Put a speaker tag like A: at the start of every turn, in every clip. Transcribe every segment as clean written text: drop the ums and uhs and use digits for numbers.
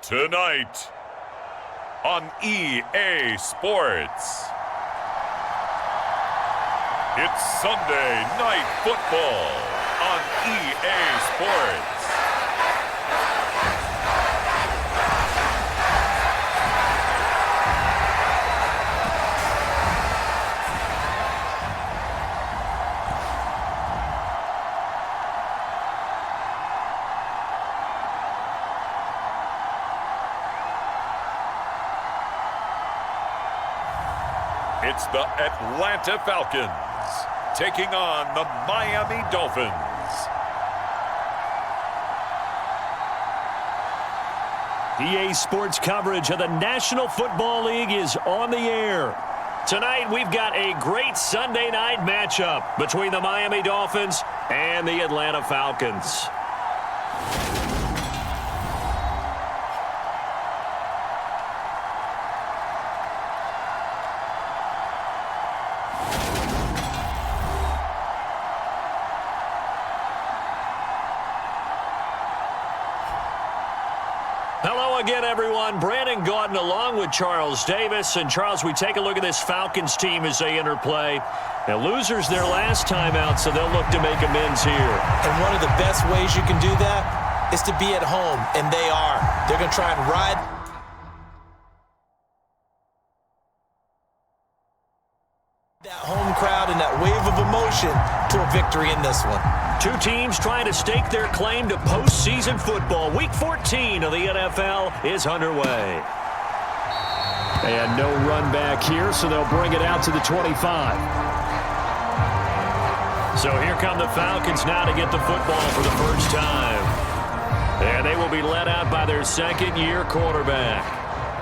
A: Tonight on EA Sports, it's Sunday Night Football on EA Sports. It's the Atlanta Falcons taking on the Miami Dolphins.
B: EA Sports coverage of the National Football League is on the air. Tonight, we've got a great Sunday night matchup between the Miami Dolphins and the Atlanta Falcons. Hello again, everyone. Brandon Gordon along with Charles Davis. And, Charles, we take a look at this Falcons team as they enter play. Now, losers their last time out, so they'll look to make amends here.
C: And one of the best ways you can do that is to be at home, and they are. They're going to try and ride that home crowd and that wave of emotion to a victory in this one.
B: Two teams trying to stake their claim to postseason football. Week 14 of the NFL is underway. And no run back here, so they'll bring it out to the 25. So here come the Falcons now to get the football for the first time. And they will be led out by their second-year quarterback.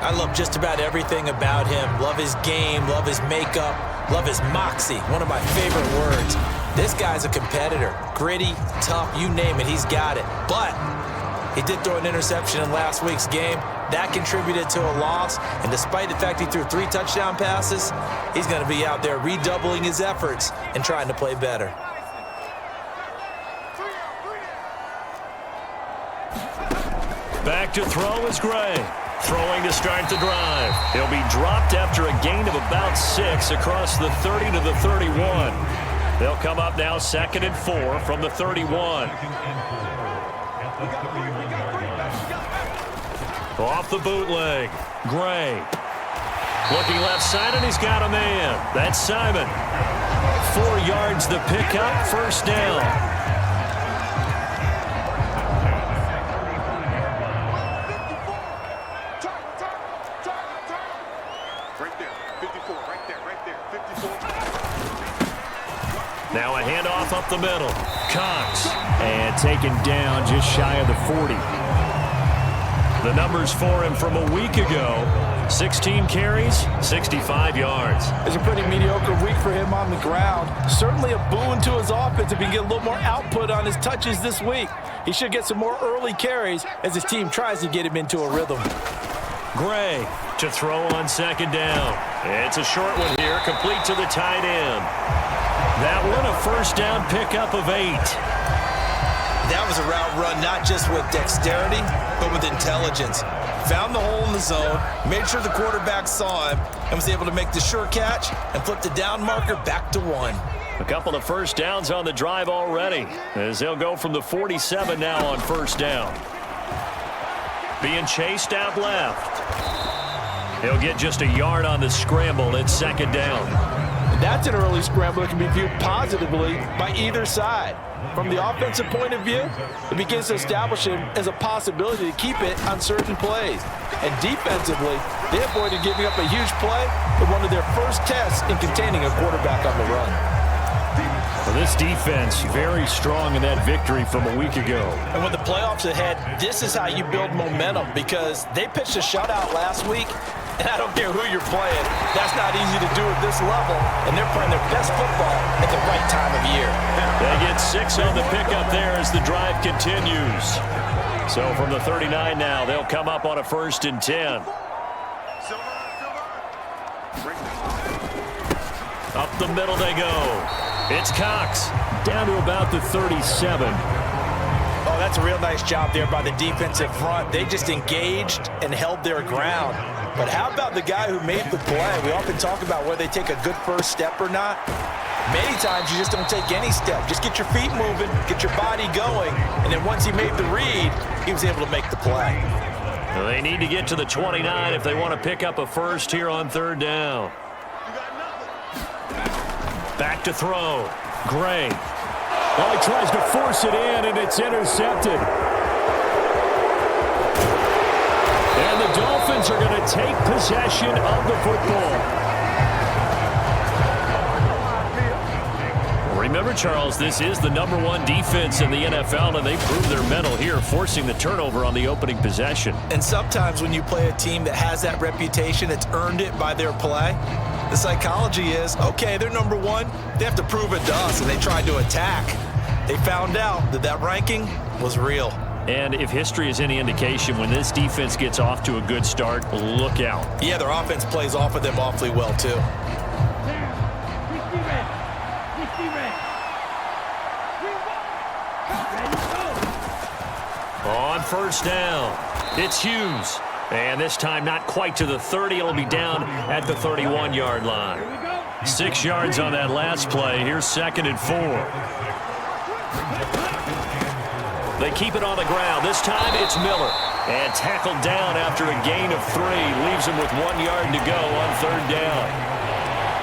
C: I love just about everything about him. Love his game, love his makeup, love his moxie, one of my favorite words. This guy's a competitor. Gritty, tough, you name it, he's got it. But he did throw an interception in last week's game. That contributed to a loss. And despite the fact he threw 3 touchdown passes, he's going to be out there redoubling his efforts and trying to play better.
B: Back to throw is Gray. Throwing to start the drive. He'll be dropped after a gain of about 6 across the 30 to the 31. They'll come up now 2nd and 4 from the 31. Off the bootleg. Gray. Looking left side, and he's got a man. That's Simon. 4 yards the pickup, first down. Now a handoff up the middle. Cox. And taken down just shy of the 40. The numbers for him from a week ago. 16 carries, 65 yards.
D: It's a pretty mediocre week for him on the ground. Certainly a boon to his offense if he can get a little more output on his touches this week. He should get some more early carries as his team tries to get him into a rhythm. Gray
B: To throw on second down. It's a short one here, complete to the tight end. That one a first down pickup of 8.
C: That was a route run not just with dexterity, but with intelligence. Found the hole in the zone, made sure the quarterback saw him, and was able to make the sure catch and flip the down marker back to 1.
B: A couple of first downs on the drive already, as they'll go from the 47 now on first down. Being chased out left. He'll get just a yard on the scramble at second down.
D: That's an early scramble that can be viewed positively by either side. From the offensive point of view, it begins to establish him as a possibility to keep it on certain plays. And defensively, they avoided giving up a huge play with one of their first tests in containing a quarterback on the run.
B: Well, this defense very strong in that victory from a week ago.
D: And with the playoffs ahead, this is how you build momentum, because they pitched a shutout last week. And I don't care who you're playing, that's not easy to do at this level. And they're playing their best football at the right time of year.
B: They get 6 on the pickup there as the drive continues. So from the 39 now, they'll come up on a 1st and 10. Up the middle they go. It's Cox down to about the 37.
D: Oh,
C: that's a real nice job there by the defensive front. They just engaged and held their ground. But how about the guy who made the play? We often talk about whether they take a good first step or not. Many times you just don't take any step. Just get your feet moving, get your body going, and then once he made the read, he was able to make the play.
B: They need to get to the 29 if they want to pick up a first here on third down. Back to throw. Gray. Well, he tries to force it in, and it's intercepted. And the Dolphins are going to take possession of the football. Remember, Charles, this is the #1 defense in the NFL, and they proved their mettle here, forcing the turnover on the opening possession.
C: And sometimes when you play a team that has that reputation, it's earned it by their play. The psychology is, okay, they're #1. They have to prove it to us, and they tried to attack. They found out that that ranking was real.
B: And if history is any indication, when this defense gets off to a good start, look out.
C: Yeah, their offense plays off of them awfully well, too.
B: On first down, it's Hughes. And this time not quite to the 30. It'll be down at the 31-yard line. 6 yards on that last play. Here's 2nd and 4. They keep it on the ground. This time it's Miller. And tackled down after a gain of 3. Leaves him with 1 yard to go on third down.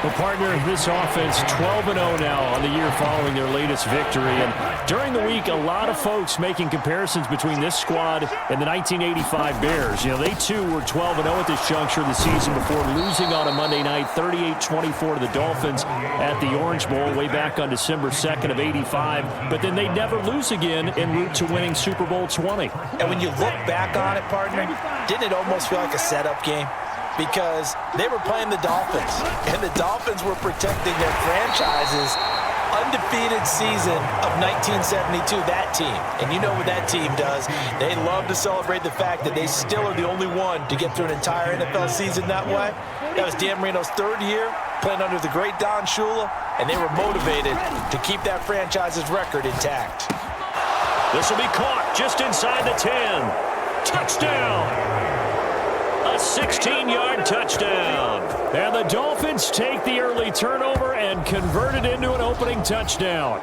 B: Well, partner, this offense 12-0 now on the year following their latest victory. And during the week, a lot of folks making comparisons between this squad and the 1985 Bears. You know, they too were 12-0 at this juncture of the season before losing on a Monday night 38-24 to the Dolphins at the Orange Bowl way back on December 2nd of '85. But then they never lose again en route to winning Super Bowl 20.
C: And when you look back on it, partner, didn't it almost feel like a setup game? Because they were playing the Dolphins, and the Dolphins were protecting their franchise's undefeated season of 1972, that team. And you know what that team does. They love to celebrate the fact that they still are the only one to get through an entire NFL season that way. That was Dan Marino's 3rd year, playing under the great Don Shula, and they were motivated to keep that franchise's record intact.
B: This will be caught just inside the 10. Touchdown! A 16-yard touchdown. And the Dolphins take the early turnover and convert it into an opening touchdown.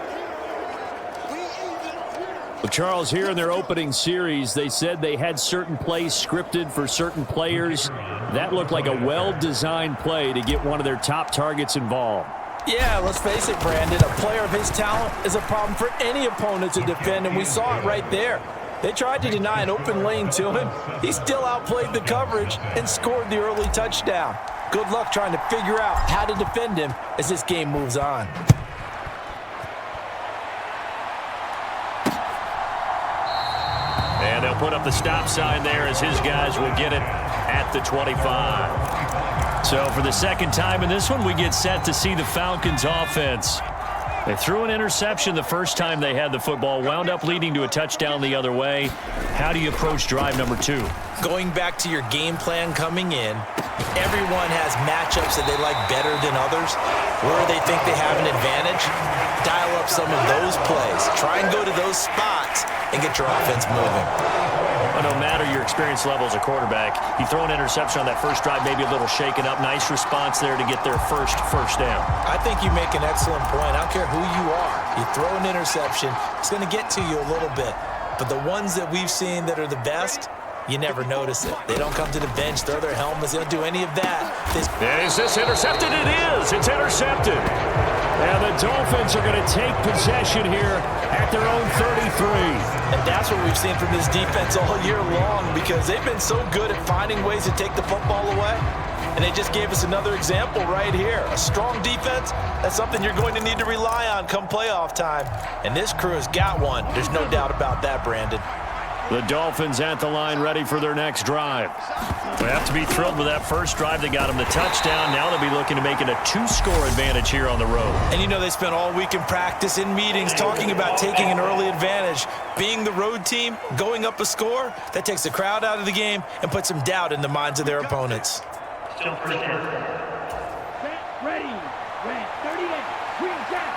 B: Well, Charles, here in their opening series, they said they had certain plays scripted for certain players. That looked like a well-designed play to get one of their top targets involved.
C: Yeah, let's face it, Brandon. A player of his talent is a problem for any opponent to defend, and we saw it right there. They tried to deny an open lane to him. He still outplayed the coverage and scored the early touchdown. Good luck trying to figure out how to defend him as this game moves on.
B: And they'll put up the stop sign there as his guys will get it at the 25. So for the second time in this one, we get set to see the Falcons offense. They threw an interception the first time they had the football, wound up leading to a touchdown the other way. How do you approach drive number 2?
C: Going back to your game plan coming in, everyone has matchups that they like better than others. Where they think they have an advantage, dial up some of those plays. Try and go to those spots and get your offense moving.
B: Well, no matter your experience level as a quarterback, you throw an interception on that first drive, maybe a little shaken up. Nice response there to get their first down.
C: I think you make an excellent point. I don't care who you are. You throw an interception, it's going to get to you a little bit. But the ones that we've seen that are the best, you never notice it. They don't come to the bench, throw their helmets. They don't do any of that.
B: Is this intercepted? It is. It's intercepted. And the Dolphins are going to take possession here at their own 33.
C: And that's what we've seen from this defense all year long, because they've been so good at finding ways to take the football away. And they just gave us another example right here. A strong defense, that's something you're going to need to rely on come playoff time. And this crew has got one. There's no doubt about that, Brandon.
B: The Dolphins at the line ready for their next drive. We have to be thrilled with that first drive. They got them the touchdown. Now they'll be looking to make it a 2-score advantage here on the road.
C: And you know they spent all week in practice, in meetings, talking about taking an early advantage. Being the road team, going up a score, that takes the crowd out of the game and puts some doubt in the minds of their opponents.
E: Still first down. Ready. Red 38. Green jack.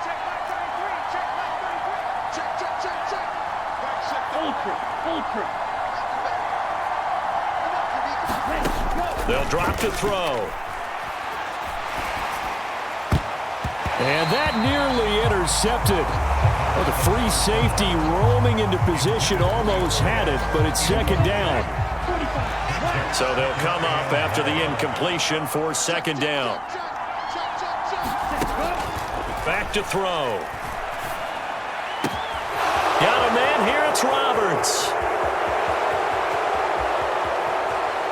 E: Check my 33. Check my 33. Check. Ultra.
B: They'll drop to throw.
F: And that nearly intercepted. Well, the free safety roaming into position almost had it, but it's second down.
B: So they'll come up after the incompletion for second down. Back to throw. Got a man here. It's Roberts.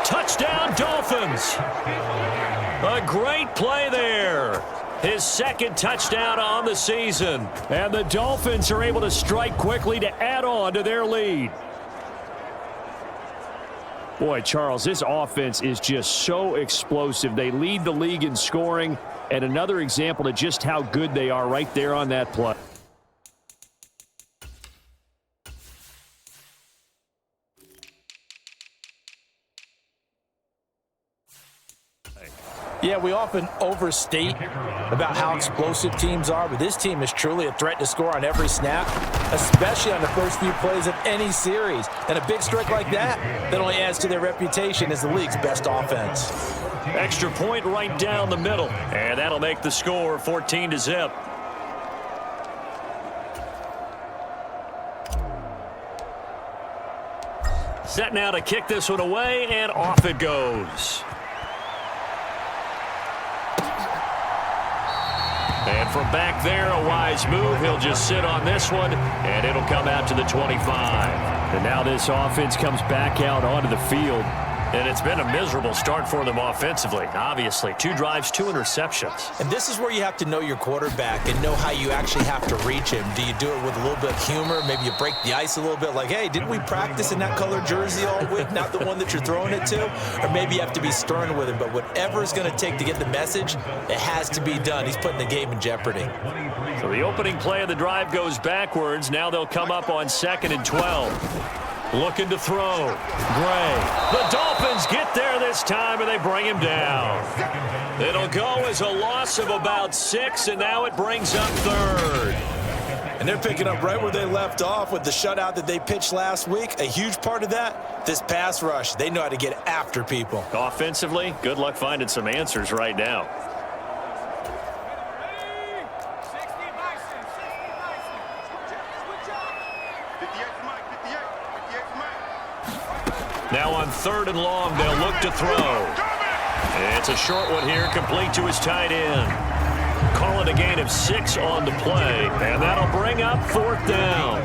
B: Touchdown, Dolphins. A great play there. His second touchdown on the season.
F: And the Dolphins are able to strike quickly to add on to their lead. Boy, Charles, this offense is just so explosive. They lead the league in scoring, and another example of just how good they are right there on that play.
D: Yeah, we often overstate about how explosive teams are, but this team is truly a threat to score on every snap, especially on the first few plays of any series. And a big strike like that only adds to their reputation as the league's best offense.
B: Extra point right down the middle, and that'll make the score 14-0. Set now to kick this one away, and off it goes. And from back there, a wise move. He'll just sit on this one, and it'll come out to the 25.
F: And now this offense comes back out onto the field.
B: And it's been a miserable start for them offensively, obviously. 2 drives, 2 interceptions.
C: And this is where you have to know your quarterback and know how you actually have to reach him. Do you do it with a little bit of humor? Maybe you break the ice a little bit, like, hey, didn't we practice in that colored jersey all week, not the one that you're throwing it to? Or maybe you have to be stern with him. But whatever it's going to take to get the message, it has to be done. He's putting the game in jeopardy.
B: So the opening play of the drive goes backwards. Now they'll come up on 2nd and 12. Looking to throw. Gray. The Dolphins get there this time, and they bring him down. It'll go as a loss of about 6, and now it brings up 3rd.
C: And they're picking up right where they left off with the shutout that they pitched last week. A huge part of that, this pass rush. They know how to get after people.
B: Offensively, good luck finding some answers right now. Now on 3rd and long, they'll look to throw. It's a short one here, complete to his tight end. Call it a gain of 6 on the play, and that'll bring up 4th down.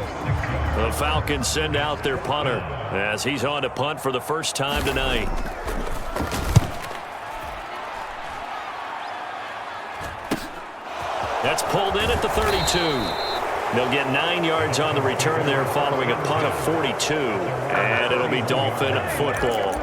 B: The Falcons send out their punter as he's on to punt for the first time tonight. That's pulled in at the 32. They'll get 9 yards on the return there following a punt of 42. And it'll be Dolphin football.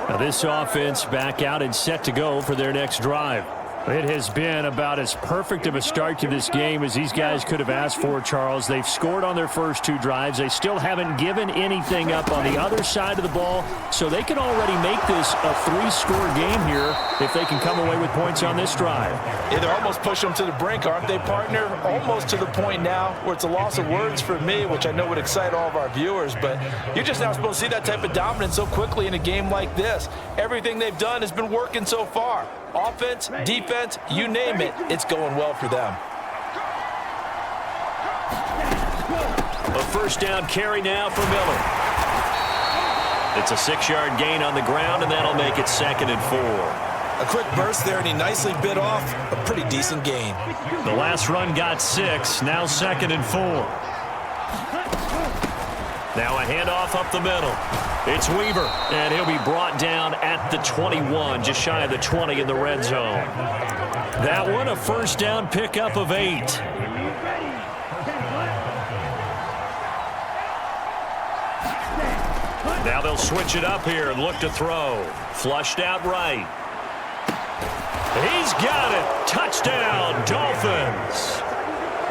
F: Now this offense back out and set to go for their next drive. It has been about as perfect of a start to this game as these guys could have asked for, Charles. They've scored on their first 2 drives. They still haven't given anything up on the other side of the ball, so they can already make this a 3-score game here if they can come away with points on this drive.
D: Yeah, they're almost pushing them to the brink, aren't they, partner? Almost to the point now where it's a loss of words for me, which I know would excite all of our viewers, but you're just not supposed to see that type of dominance so quickly in a game like this. Everything they've done has been working so far. Offense, defense, you name it, it's going well for them.
B: A first down carry now for Miller. It's a 6-yard gain on the ground, and that'll make it 2nd and 4.
C: A quick burst there, and he nicely bit off a pretty decent gain.
B: The last run got 6, now 2nd and 4. Now a handoff up the middle. It's Weaver, and he'll be brought down at the 21, just shy of the 20 in the red zone. That one, a first down pickup of 8. Now they'll switch it up here and look to throw. Flushed out right. He's got it. Touchdown, Dolphins.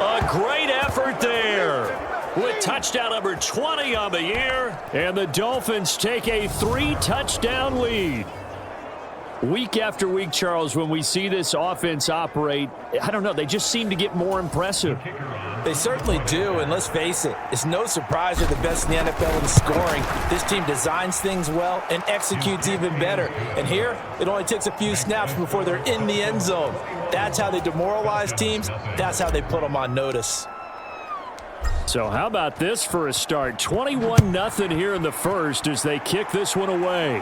B: A great effort there, with touchdown number 20 on the year.
F: And the Dolphins take a 3-touchdown lead. Week after week, Charles, when we see this offense operate, I don't know, they just seem to get more impressive.
D: They certainly do, and let's face it, it's no surprise they're the best in the NFL in scoring. This team designs things well and executes even better. And here, it only takes a few snaps before they're in the end zone. That's how they demoralize teams. That's how they put them on notice.
F: So how about this for a start? 21-0 here in the first as they kick this one away.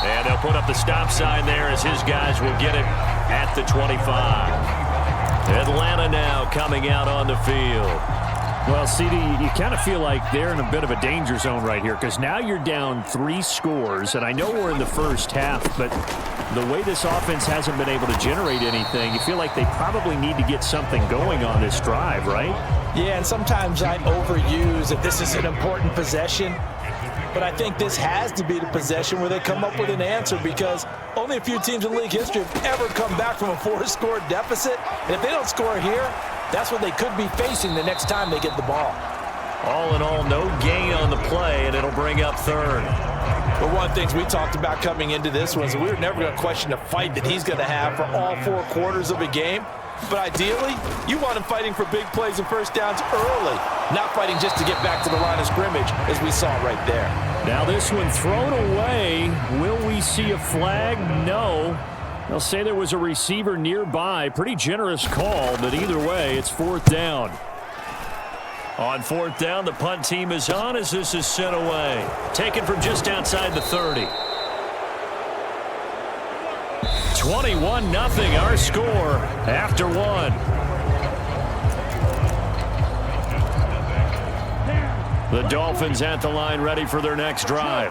B: And they'll put up the stop sign there as his guys will get it at the 25. Atlanta now coming out on the field.
F: Well, CD, you kind of feel like they're in a bit of a danger zone right here because now you're down 3 scores, and I know we're in the first half, but the way this offense hasn't been able to generate anything, you feel like they probably need to get something going on this drive, right?
D: Yeah, and sometimes I overuse that this is an important possession. But I think this has to be the possession where they come up with an answer because only a few teams in league history have ever come back from a 4-score deficit. And if they don't score here, that's what they could be facing the next time they get the ball.
B: All in all, no gain on the play, and it'll bring up third.
D: But one of the things we talked about coming into this was we were never going to question the fight that he's going to have for all 4 quarters of a game. But ideally, you want him fighting for big plays and first downs early, not fighting just to get back to the line of scrimmage, as we saw right there.
F: Now this one thrown away. Will we see a flag? No. They'll say there was a receiver nearby. Pretty generous call, but either way, it's 4th down.
B: On 4th down, the punt team is on as this is sent away. Taken from just outside the 30. 21-0 our score after 1. The Dolphins at the line ready for their next drive.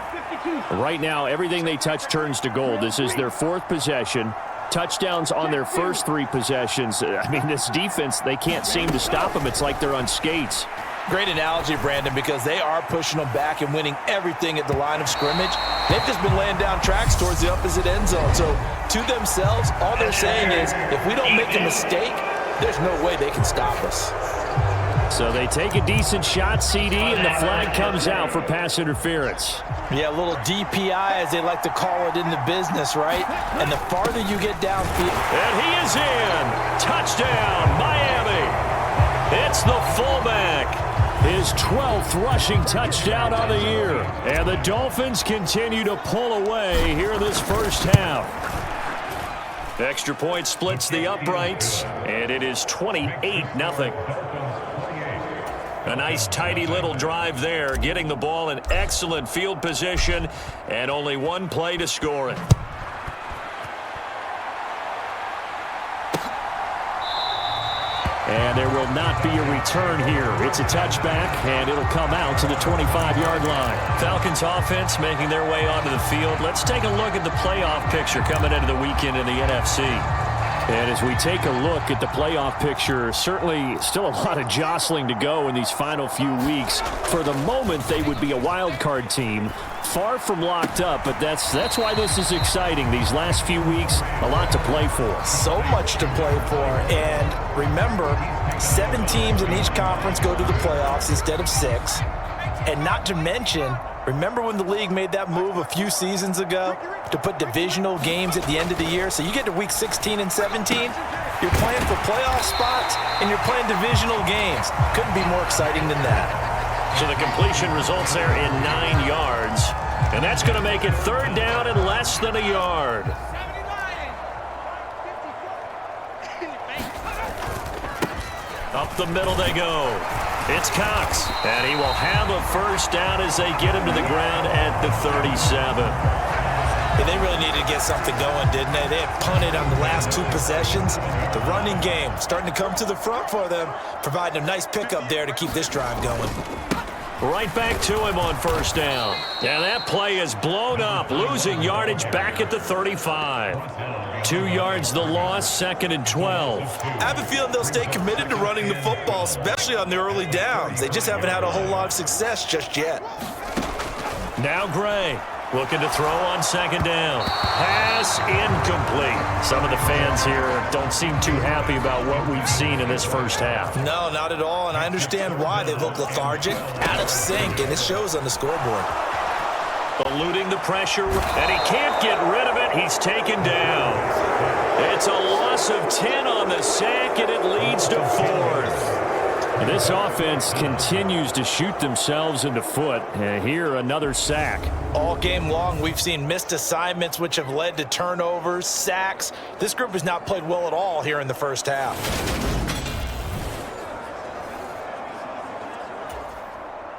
F: Right now, everything they touch turns to gold. This is their 4th possession. Touchdowns on their first 3 possessions. I mean, this defense, they can't seem to stop them. It's like they're on skates.
D: Great analogy, Brandon, because they are pushing them back and winning everything at the line of scrimmage. They've just been laying down tracks towards the opposite end zone. So to themselves, all they're saying is, if we don't make a mistake, there's no way they can stop us.
F: So they take a decent shot, CD, and the flag comes out for pass interference.
D: Yeah, a little DPI, as they like to call it in the business, right? And the farther you get downfield.
B: And he is in. Touchdown, Miami. It's the fullback.
F: His 12th rushing touchdown on the year. And the Dolphins continue to pull away here in this first half.
B: Extra point splits the uprights, and it is 28-0. A nice, tidy little drive there, getting the ball in excellent field position, and only 1 play to score it.
F: And there will not be a return here. It's a touchback, and it'll come out to the 25-yard line.
B: Falcons offense making their way onto the field. Let's take a look at the playoff picture coming into the weekend in the NFC.
F: And as we take a look at the playoff picture, certainly still a lot of jostling to go in these final few weeks. For the moment, they would be a wild card team, far from locked up, but that's why this is exciting. These last few weeks, a lot to play for.
D: So much to play for, and remember, 7 teams in each conference go to the playoffs instead of 6. And not to mention, remember when the league made that move a few seasons ago to put divisional games at the end of the year? So you get to week 16 and 17, you're playing for playoff spots, and you're playing divisional games. Couldn't be more exciting than that.
B: So the completion results there in 9 yards. And that's going to make it 3rd down and less than a yard. Up the middle they go. It's Cox, and he will have a first down as they get him to the ground at the 37.
C: Yeah, they really needed to get something going, didn't they? They had punted on the last 2 possessions. The running game starting to come to the front for them, providing a nice pickup there to keep this drive going.
B: Right back to him on first down. And that play is blown up, losing yardage back at the 35. 2 yards the loss, 2nd and 12.
C: I have a feeling they'll stay committed to running the football, especially on the early downs. They just haven't had a whole lot of success just yet.
B: Now Gray looking to throw on 2nd down. Pass incomplete. Some of the fans here don't seem too happy about what we've seen in this first half.
C: No, not at all, and I understand why. They look lethargic, out of sync, and it shows on the scoreboard.
B: Eluding the pressure, and he can't get rid of it. He's taken down. It's a loss of 10 on the sack, and it leads to 4th.
F: This offense continues to shoot themselves in the foot. And here, another sack.
C: All game long, we've seen missed assignments, which have led to turnovers, sacks. This group has not played well at all here in the first half.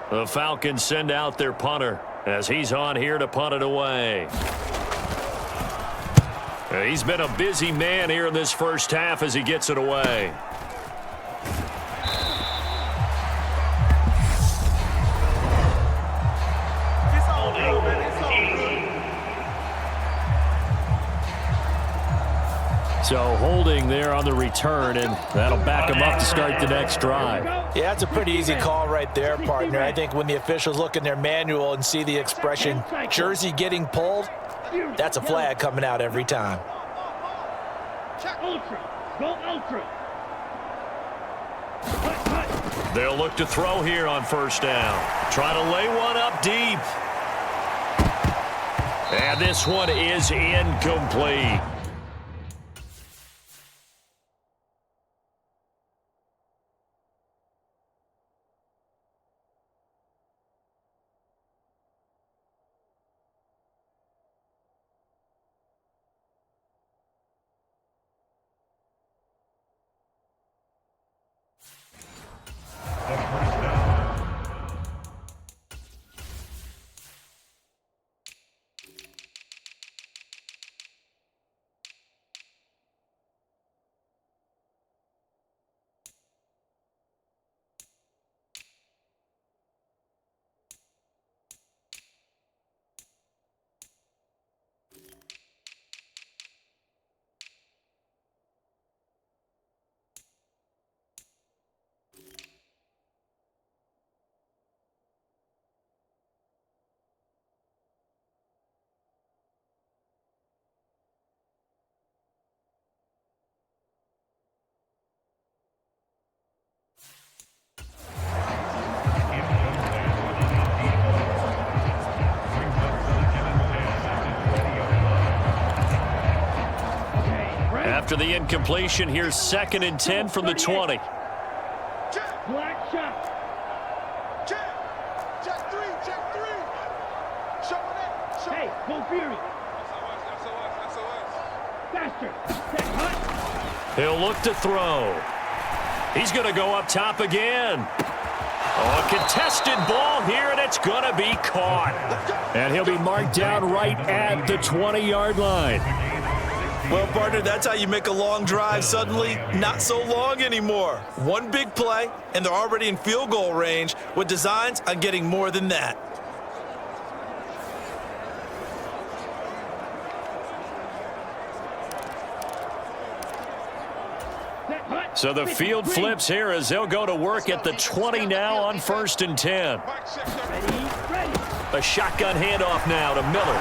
B: The Falcons send out their punter as he's on here to punt it away. He's been a busy man here in this first half as he gets it away.
F: So holding there on the return, and that'll back him up to start the next drive.
C: Yeah, that's a pretty easy call right there, partner. I think when the officials look in their manual and see the expression jersey getting pulled, that's a flag coming out every time.
E: Ultra. Go ultra.
B: They'll look to throw here on first down. Try to lay one up deep. And this one is incomplete. After the incompletion, here's 2nd and 10 from the 20.
E: Black shot.
G: Check three. Show it.
E: Hey, go Fury. Faster. Set hut.
B: He'll look to throw. He's going to go up top again. Oh, a contested ball here, and it's going to be caught.
F: And he'll be marked down right at the 20-yard line.
C: Well, partner, that's how you make a long drive suddenly not so long anymore. One big play, and they're already in field goal range with designs on getting more than that.
B: So the field flips here as they'll go to work at the 20 now on 1st and 10.
E: Ready.
B: A shotgun handoff now to Miller.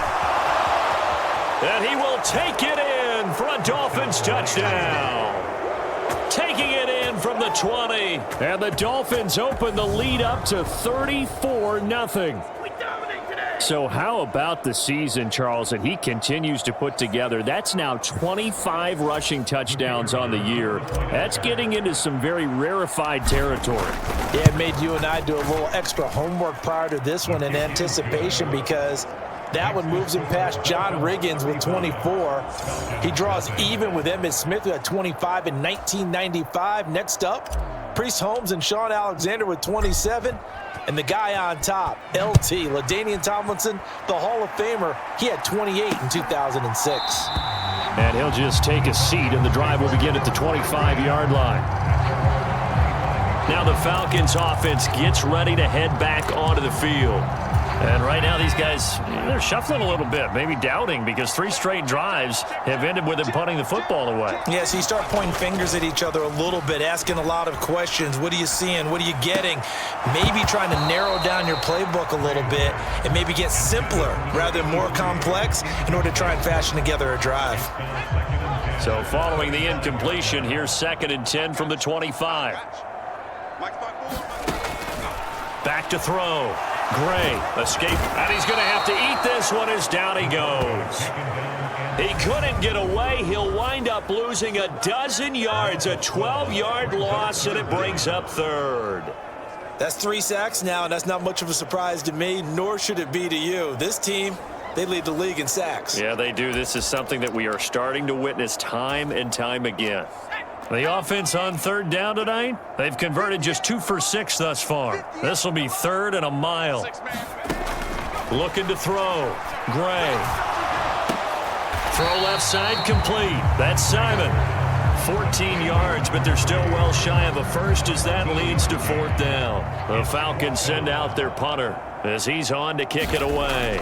B: And he will take it in for a Dolphins touchdown. Taking it in from the 20.
F: And the Dolphins open the lead up to 34-0. So how about the season, Charles? And he continues to put together. That's now 25 rushing touchdowns on the year. That's getting into some very rarefied territory.
C: Yeah, it made you and I do a little extra homework prior to this one in anticipation because that one moves him past John Riggins with 24. He draws even with Emmitt Smith, who had 25 in 1995. Next up, Priest Holmes and Sean Alexander with 27. And the guy on top, LT, LaDainian Tomlinson, the Hall of Famer, he had 28 in 2006.
F: And he'll just take a seat, and the drive will begin at the 25-yard line.
B: Now the Falcons offense gets ready to head back onto the field.
F: And right now these guys, they're shuffling a little bit, maybe doubting, because 3 straight drives have ended with them punting the football away.
C: Yeah, so you start pointing fingers at each other a little bit, asking a lot of questions. What are you seeing? What are you getting? Maybe trying to narrow down your playbook a little bit and maybe get simpler rather than more complex in order to try and fashion together a drive.
B: So following the incompletion, here's 2nd and 10 from the 25. Back to throw. Gray, escape, and he's going to have to eat this one as down he goes. He couldn't get away. He'll wind up losing a dozen yards, a 12-yard loss, and it brings up third.
C: That's 3 sacks now, and that's not much of a surprise to me, nor should it be to you. This team, they lead the league in sacks.
B: Yeah, they do. This is something that we are starting to witness time and time again. The offense on third down tonight, they've converted just 2 for 6 thus far. This will be third and a mile. Looking to throw. Gray. Throw left side complete. That's Simon. 14 yards, but they're still well shy of a first as that leads to fourth down. The Falcons send out their punter as he's on to kick it away.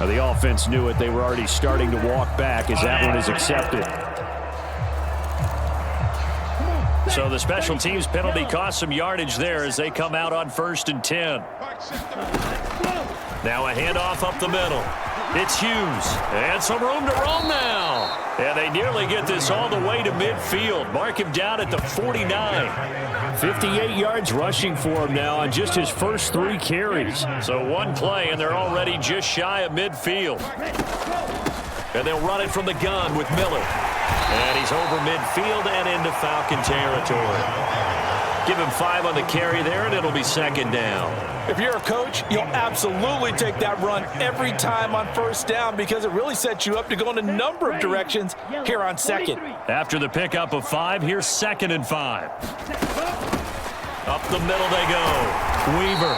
F: The offense knew it. They were already starting to walk back as that one is accepted.
B: So the special teams penalty cost some yardage there as they come out on 1st and 10. Now a handoff up the middle. It's Hughes. And some room to roam now. And they nearly get this all the way to midfield. Mark him down at the 49.
F: 58 yards rushing for him now on just his first 3 carries.
B: So one play, and they're already just shy of midfield. And they'll run it from the gun with Miller. And he's over midfield and into Falcon territory. Give him 5 on the carry there, and it'll be 2nd down.
D: If you're a coach, you'll absolutely take that run every time on 1st down because it really sets you up to go in a number of directions here on 2nd.
B: After the pickup of 5, here's 2nd and 5. Up the middle they go. Weaver.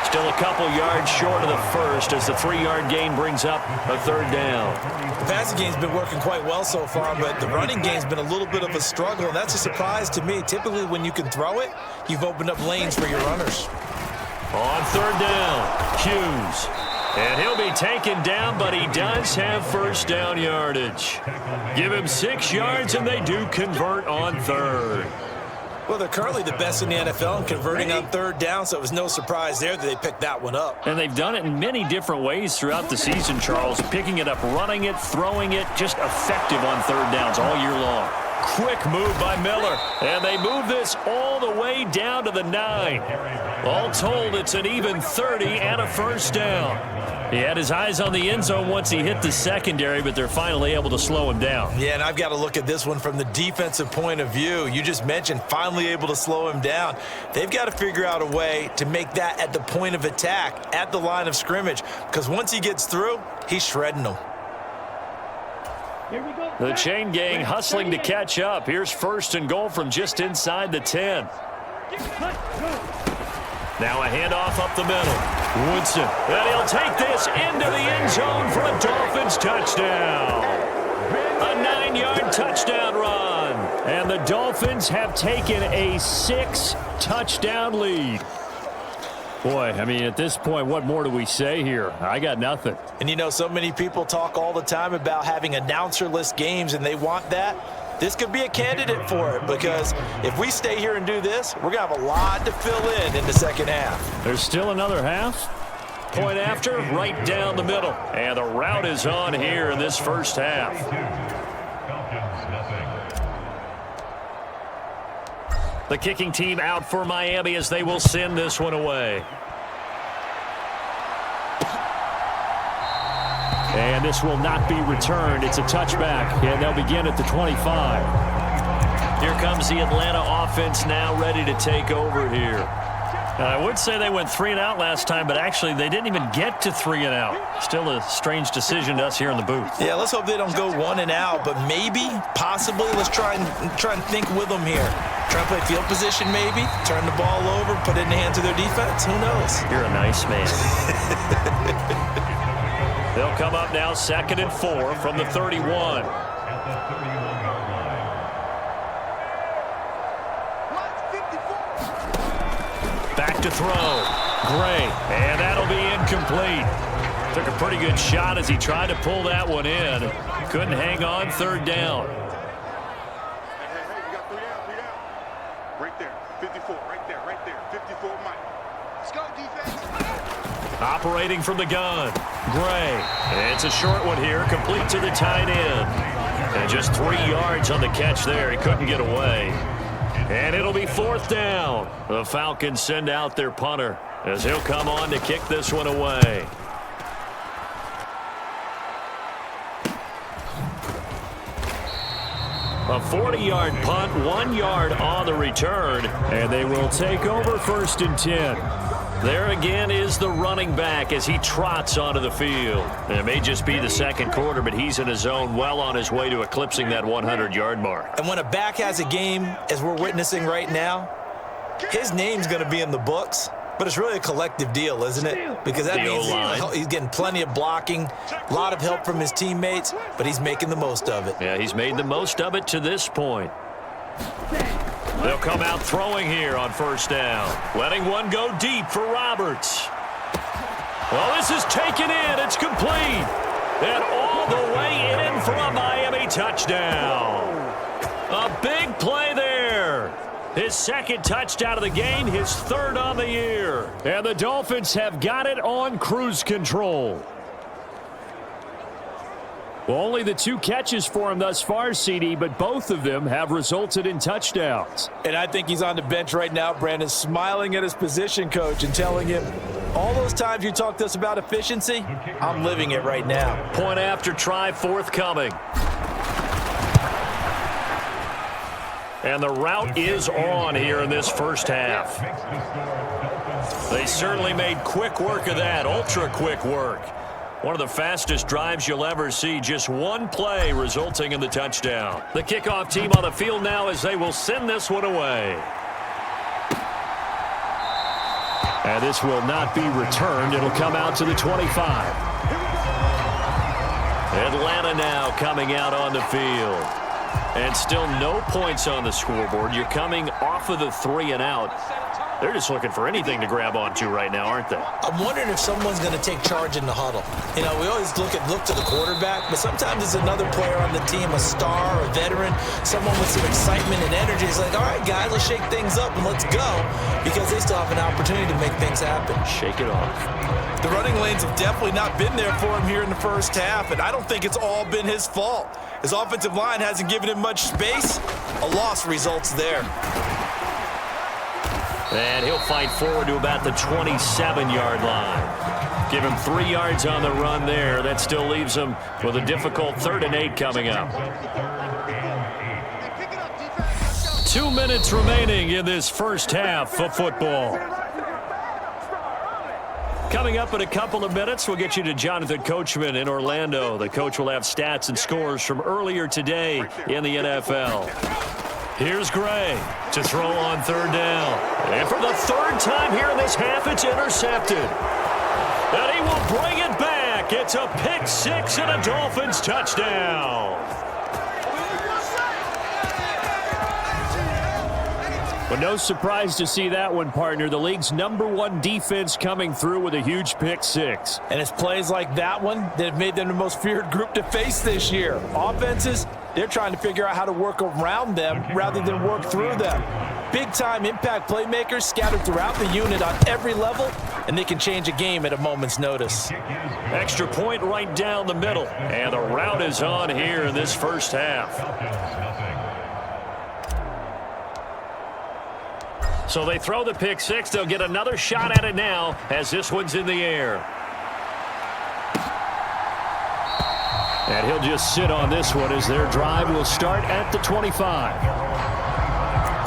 B: Still a couple yards short of the first as the 3-yard gain brings up a 3rd down.
C: The passing game's been working quite well so far, but the running game's been a little bit of a struggle, and that's a surprise to me. Typically, when you can throw it, you've opened up lanes for your runners.
B: On 3rd down, Hughes. And he'll be taken down, but he does have 1st down yardage. Give him 6 yards, and they do convert on 3rd.
C: Well, they're currently the best in the NFL in converting on 3rd down, so it was no surprise there that they picked that one up.
B: And they've done it in many different ways throughout the season, Charles. Picking it up, running it, throwing it, just effective on 3rd downs all year long. Quick move by Miller. And they move this all the way down to the 9. All told, it's an even 30 and a 1st down. He had his eyes on the end zone once he hit the secondary, but they're finally able to slow him down.
C: Yeah, and I've got to look at this one from the defensive point of view. You just mentioned finally able to slow him down. They've got to figure out a way to make that at the point of attack, at the line of scrimmage, because once he gets through, he's shredding them.
B: The chain gang hustling to catch up. Here's 1st and goal from just inside the 10. Now a handoff up the middle. Woodson. And he'll take this into the end zone for a Dolphins touchdown. A 9-yard touchdown run.
F: And the Dolphins have taken a 6-touchdown lead. Boy, I mean, at this point, what more do we say here? I got nothing.
C: And you know, so many people talk all the time about having announcer-less games, and they want that. This could be a candidate for it, because if we stay here and do this, we're going to have a lot to fill in the 2nd half.
F: There's still another half.
B: Point after, right down the middle. And the route is on here in this 1st half. The kicking team out for Miami as they will send this one away.
F: And this will not be returned. It's a touchback, and they'll begin at the 25.
B: Here comes the Atlanta offense now ready to take over here. I would say they went 3 and out last time, but actually they didn't even get to 3 and out. Still a strange decision to us here in the booth.
C: Yeah, let's hope they don't go 1 and out, but maybe, possibly, let's try and think with them here. Try and play field position maybe, turn the ball over, put it in the hands of their defense. Who knows?
B: You're a nice man. They'll come up now 2nd and 4 from the 31. Back to throw. Gray. And that'll be incomplete.
F: Took a pretty good shot as he tried to pull that one in. Couldn't hang on, third down.
G: Hey, we got 3 down. Right there, 54, right there, 54, Mike. Let's go, defense.
F: Operating from the gun, Gray. It's a short one here, complete to the tight end. And just 3 yards on the catch there. He couldn't get away. And it'll be fourth down. The Falcons send out their punter as he'll come on to kick this one away. A 40-yard punt, 1 yard on the return. And they will take over first and 10. There again is the running back as he trots onto the field. And it may just be the second quarter, but he's in his zone, well on his way to eclipsing that 100-yard mark.
C: And when a back has a game, as we're witnessing right now, his name's going to be in the books. But it's really a collective deal, isn't it? Because that means he's getting plenty of blocking, a lot of help from his teammates, but he's making the most of it.
F: Yeah, he's made the most of it to this point. They'll come out throwing here on first down. Letting one go deep for Roberts. Well, this is taken in. It's complete. And all the way in for a Miami touchdown. A big play there. His second touchdown of the game, his third on the year. And the Dolphins have got it on cruise control. Well, only the 2 catches for him thus far, CD, but both of them have resulted in touchdowns.
D: And I think he's on the bench right now, Brandon, smiling at his position coach and telling him, all those times you talked to us about efficiency, I'm living it right now.
F: Point after try forthcoming. And the route is on here in this first half. They certainly made quick work of that, ultra quick work. One of the fastest drives you'll ever see, just one play resulting in the touchdown. The kickoff team on the field now as they will send this one away. And this will not be returned. It'll come out to the 25. Atlanta now coming out on the field. And still no points on the scoreboard. You're coming off of the 3 and out. They're just looking for anything to grab onto right now, aren't they?
C: I'm wondering if someone's going to take charge in the huddle. You know, we always look to the quarterback, but sometimes it's another player on the team, a star, a veteran, someone with some excitement and energy. It's like, all right, guys, let's shake things up and let's go, because they still have an opportunity to make things happen.
F: Shake it off.
D: The running lanes have definitely not been there for him here in the first half, and I don't think it's all been his fault. His offensive line hasn't given him much space. A loss results there.
F: And he'll fight forward to about the 27-yard line. Give him 3 yards on the run there. That still leaves him with a difficult 3rd and 8 coming up. 2 minutes remaining in this first half of football. Coming up in a couple of minutes, we'll get you to Jonathan Coachman in Orlando. The coach will have stats and scores from earlier today in the NFL. Here's Gray to throw on 3rd down. And for the 3rd time here in this half, it's intercepted. And he will bring it back. It's a pick 6 and a Dolphins touchdown. But no surprise to see that one, partner. The league's #1 defense coming through with a huge pick 6.
D: And it's plays like that one that have made them the most feared group to face this year. Offenses, they're trying to figure out how to work around them rather than work through them. Big-time impact playmakers scattered throughout the unit on every level, and they can change a game at a moment's notice.
F: Extra point right down the middle. And the route is on here in this first half. So they throw the pick 6. They'll get another shot at it now as this one's in the air. And he'll just sit on this one as their drive will start at the 25.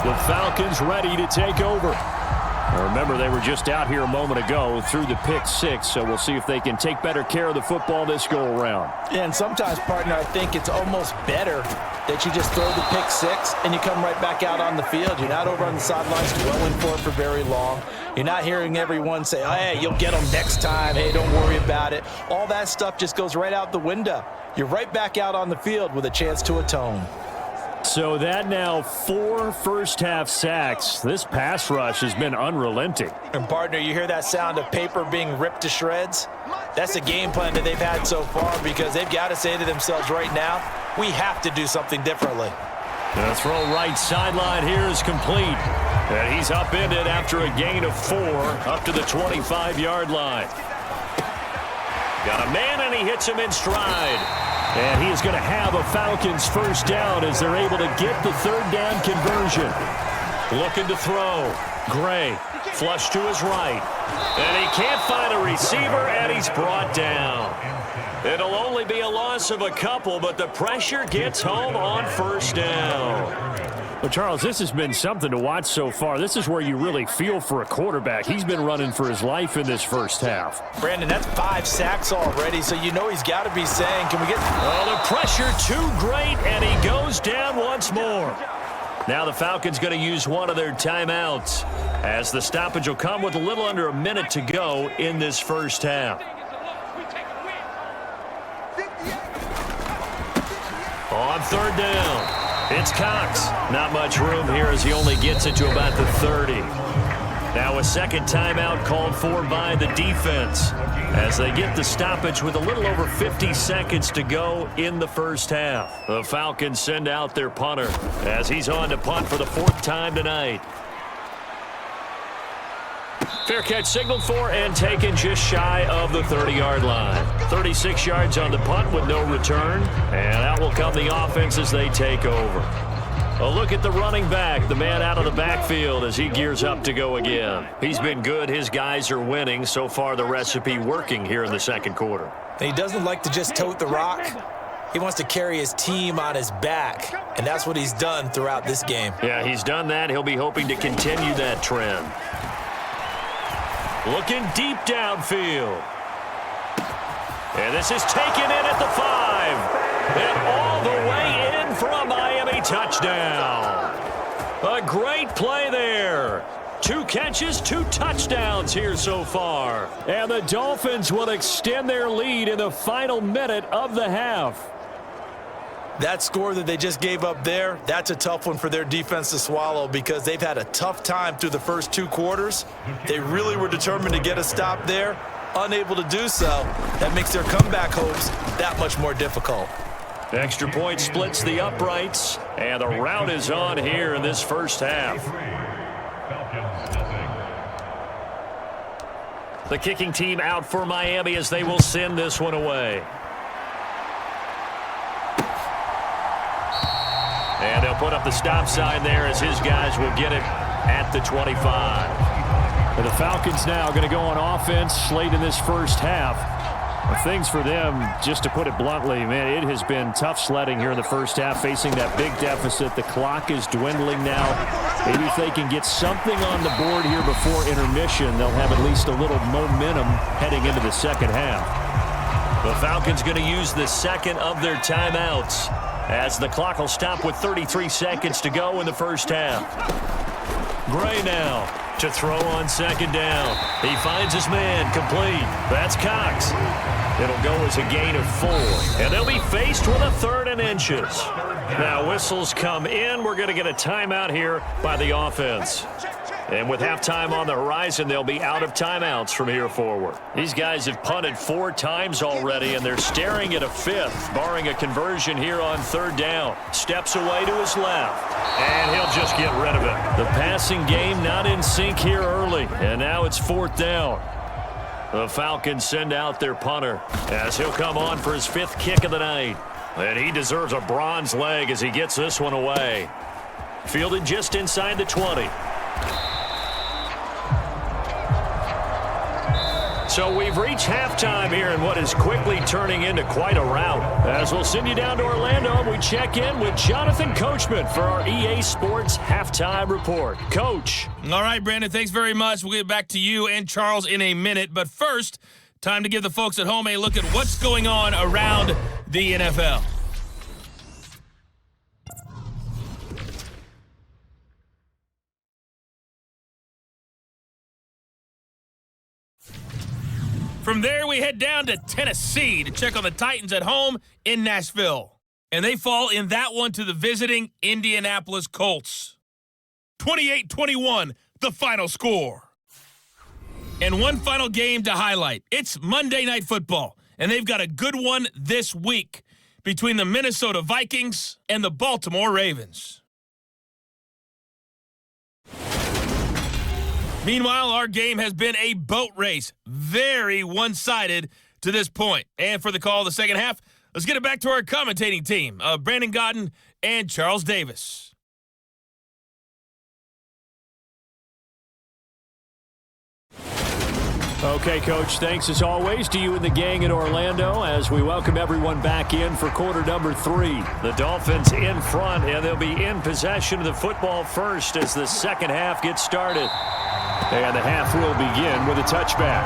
F: The Falcons ready to take over. Now remember, they were just out here a moment ago through the pick 6, so we'll see if they can take better care of the football this go-around.
D: Yeah, and sometimes, partner, I think it's almost better that you just throw the pick 6 and you come right back out on the field. You're not over on the sidelines dwelling for very long. You're not hearing everyone say, oh, hey, you'll get them next time. Hey, don't worry about it. All that stuff just goes right out the window. You're right back out on the field with a chance to atone.
F: So that now 4 first-half sacks. This pass rush has been unrelenting.
D: And, partner, you hear that sound of paper being ripped to shreds?
C: That's the game plan that they've had so far because they've got to say to themselves right now, we have to do something differently.
F: The throw right sideline here is complete. And he's upended after a gain of 4 up to the 25-yard line. Got a man, and he hits him in stride. And he is going to have a Falcons first down as they're able to get the third down conversion. Looking to throw. Gray, flush to his right. And he can't find a receiver, and he's brought down. It'll only be a loss of a couple, but the pressure gets home on first down. Well, Charles, this has been something to watch so far. This is where you really feel for a quarterback. He's been running for his life in this first half.
C: Brandon, that's 5 sacks already, so you know he's got to be saying, can we get...
F: Oh, the pressure too great, and he goes down once more. Now the Falcons going to use one of their timeouts as the stoppage will come with a little under a minute to go in this first half. On third down, it's Cox. Not much room here as he only gets it to about the 30. Now a second timeout called for by the defense as they get the stoppage with a little over 50 seconds to go in the first half. The Falcons send out their punter as he's on to punt for the 4th time tonight. Fair catch signaled for and taken just shy of the 30-yard line. 36 yards on the punt with no return. And out will come the offense as they take over. A look at the running back, the man out of the backfield as he gears up to go again. He's been good. His guys are winning. So far, the recipe working here in the second quarter.
C: And he doesn't like to just tote the rock. He wants to carry his team on his back, and that's what he's done throughout this game.
F: Yeah, he's done that. He'll be hoping to continue that trend. Looking deep downfield. And this is taken in at the 5. And all the way in for a Miami touchdown. A great play there. 2 catches, 2 touchdowns here so far. And the Dolphins will extend their lead in the final minute of the half.
C: That score that they just gave up there, that's a tough one for their defense to swallow because they've had a tough time through the first 2 quarters. They really were determined to get a stop there, unable to do so. That makes their comeback hopes that much more difficult.
F: Extra point splits the uprights, and the rout is on here in this first half. The kicking team out for Miami as they will send this one away. And they'll put up the stop sign there as his guys will get it at the 25. And the Falcons now going to go on offense late in this first half. Things for them, just to put it bluntly, man, it has been tough sledding here in the first half, facing that big deficit. The clock is dwindling now. Maybe if they can get something on the board here before intermission, they'll have at least a little momentum heading into the second half. The Falcons going to use the second of their timeouts as the clock will stop with 33 seconds to go in the first half. Gray now to throw on second down. He finds his man complete. That's Cox. It'll go as a gain of 4. And they'll be faced with a 3rd and inches. Now whistles come in. We're going to get a timeout here by the offense. And with halftime on the horizon, they'll be out of timeouts from here forward. These guys have punted 4 times already, and they're staring at a 5th, barring a conversion here on 3rd down. Steps away to his left, and he'll just get rid of it. The passing game not in sync here early, and now it's 4th down. The Falcons send out their punter as he'll come on for his 5th kick of the night. And he deserves a bronze leg as he gets this one away. Fielded just inside the 20. So we've reached halftime here in what is quickly turning into quite a rout. As we'll send you down to Orlando, and we check in with Jonathan Coachman for our EA Sports Halftime Report. Coach.
H: All right, Brandon, thanks very much. We'll get back to you and Charles in a minute. But first, time to give the folks at home a look at what's going on around the NFL. From there, we head down to Tennessee to check on the Titans at home in Nashville. And they fall in that one to the visiting Indianapolis Colts. 28-21, the final score. And one final game to highlight. It's Monday Night Football, and they've got a good one this week between the Minnesota Vikings and the Baltimore Ravens. Meanwhile, our game has been a boat race, very one-sided to this point. And for the call of the second half, let's get it back to our commentating team of Brandon Godden and Charles Davis.
F: Okay, Coach, thanks as always to you and the gang in Orlando as we welcome everyone back in for quarter number 3.
B: The Dolphins in front, and they'll be in possession of the football first as the second half gets started.
F: And the half will begin with a touchback.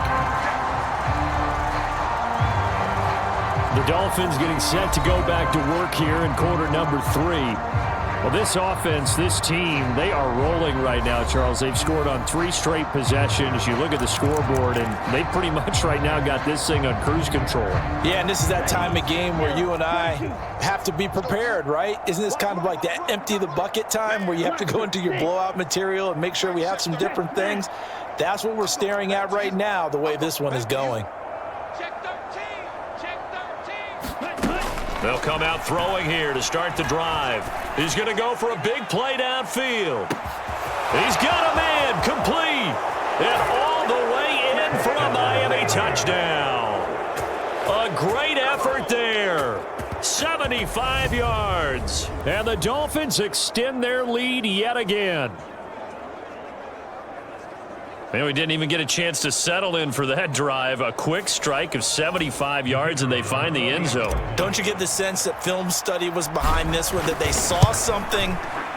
F: The Dolphins getting set to go back to work here in quarter number 3. Well, this offense, this team, they are rolling right now, Charles. They've scored on 3 straight possessions. You look at the scoreboard, and they pretty much right now got this thing on cruise control.
D: Yeah, and this is that time of game where you and I have to be prepared, right? Isn't this kind of like that empty the bucket time where you have to go into your blowout material and make sure we have some different things? That's what we're staring at right now, the way this one is going.
B: They'll come out throwing here to start the drive. He's going to go for a big play downfield. He's got a man complete. And all the way in for a Miami touchdown. A great effort there. 75 yards.
F: And the Dolphins extend their lead yet again.
B: Man, we didn't even get a chance to settle in for that drive. A quick strike of 75 yards, and they find the end zone.
C: Don't you get the sense that film study was behind this one, that they saw something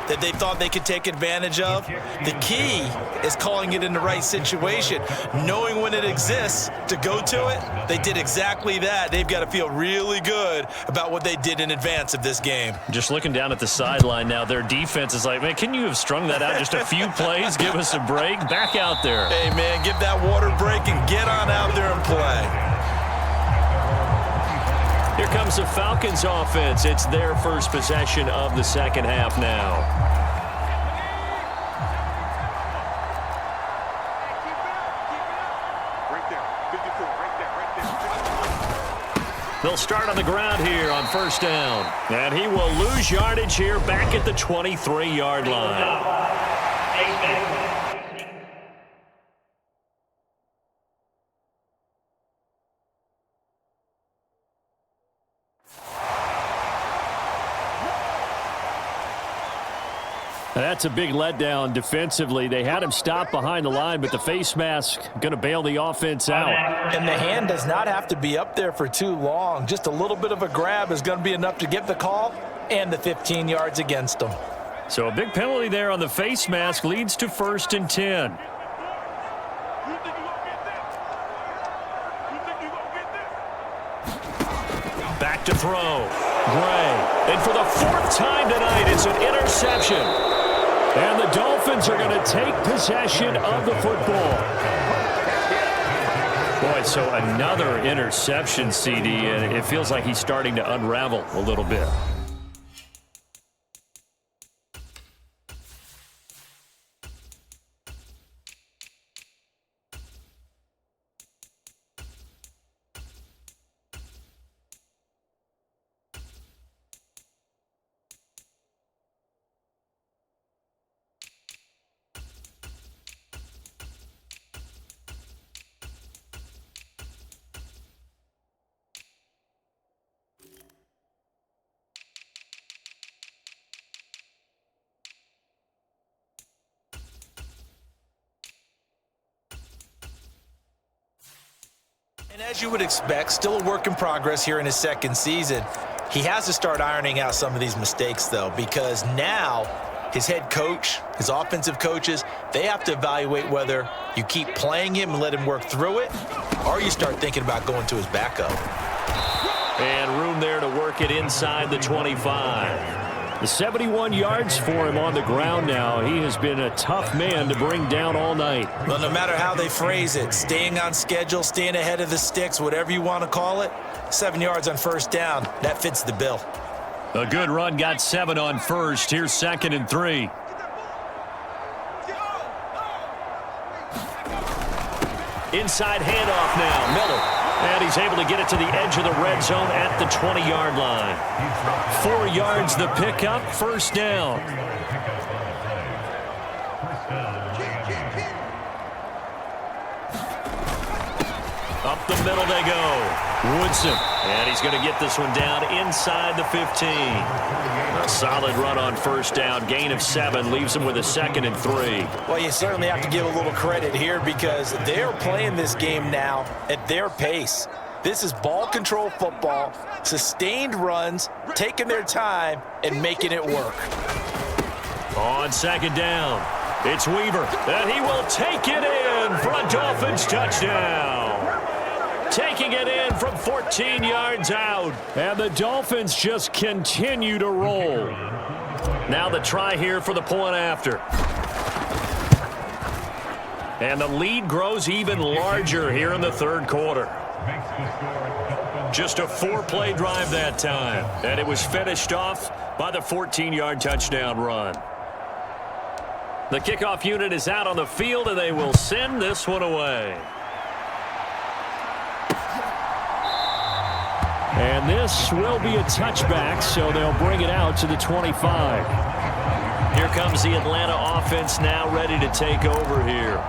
C: that they thought they could take advantage of? The key is calling it in the right situation, knowing when it exists to go to it. They did exactly that. They've got to feel really good about what they did in advance of this game.
B: Just looking down at the sideline now, their defense is like, man, can you have strung that out just a few plays? Give us a break. Back out there.
C: Hey, man, give that water break and get on out there and play.
B: Here comes the Falcons offense. It's their first possession of the second half now.
G: Right there. 54. Right there.
B: They'll start on the ground here on first down. And he will lose yardage here back at the 23-yard line.
F: That's a big letdown defensively. They had him stop behind the line, but the face mask going to bail the offense out.
D: And the hand does not have to be up there for too long. Just a little bit of a grab is going to be enough to get the call and the 15 yards against them.
F: So a big penalty there on the face mask leads to 1st and 10.
B: Back to throw. Gray. And for the 4th time tonight, it's an interception.
F: And the Dolphins are going to take possession of the football.
B: Boy, so another interception, CD, and it feels like he's starting to unravel a little bit.
C: And as you would expect, still a work in progress here in his second season. He has to start ironing out some of these mistakes, though, because now his head coach, his offensive coaches, they have to evaluate whether you keep playing him and let him work through it, or you start thinking about going to his backup.
B: And room there to work it inside the 25.
F: The 71 yards for him on the ground now. He has been a tough man to bring down all night.
C: Well, no matter how they phrase it, staying on schedule, staying ahead of the sticks, whatever you want to call it, 7 yards on first down, that fits the bill.
B: A good run, got 7 on first. Here's 2nd and 3. Inside handoff now, Miller. And he's able to get it to the edge of the red zone at the 20-yard line. 4 yards the pickup, first down. Up the middle they go. Woodson. And he's going to get this one down inside the 15. A solid run on first down. Gain of 7 leaves him with a 2nd and 3.
C: Well, you certainly have to give a little credit here because they're playing this game now at their pace. This is ball control football, sustained runs, taking their time, and making it work.
B: On second down, it's Weaver, and he will take it in for a Dolphins touchdown. Taking it in from 14 yards out.
F: And the Dolphins just continue to roll.
B: Now the try here for the point after. And the lead grows even larger here in the third quarter. Just a 4-play drive that time. And it was finished off by the 14-yard touchdown run. The kickoff unit is out on the field, and they will send this one away.
F: And this will be a touchback, so they'll bring it out to the 25.
B: Here comes the Atlanta offense now ready to take over here.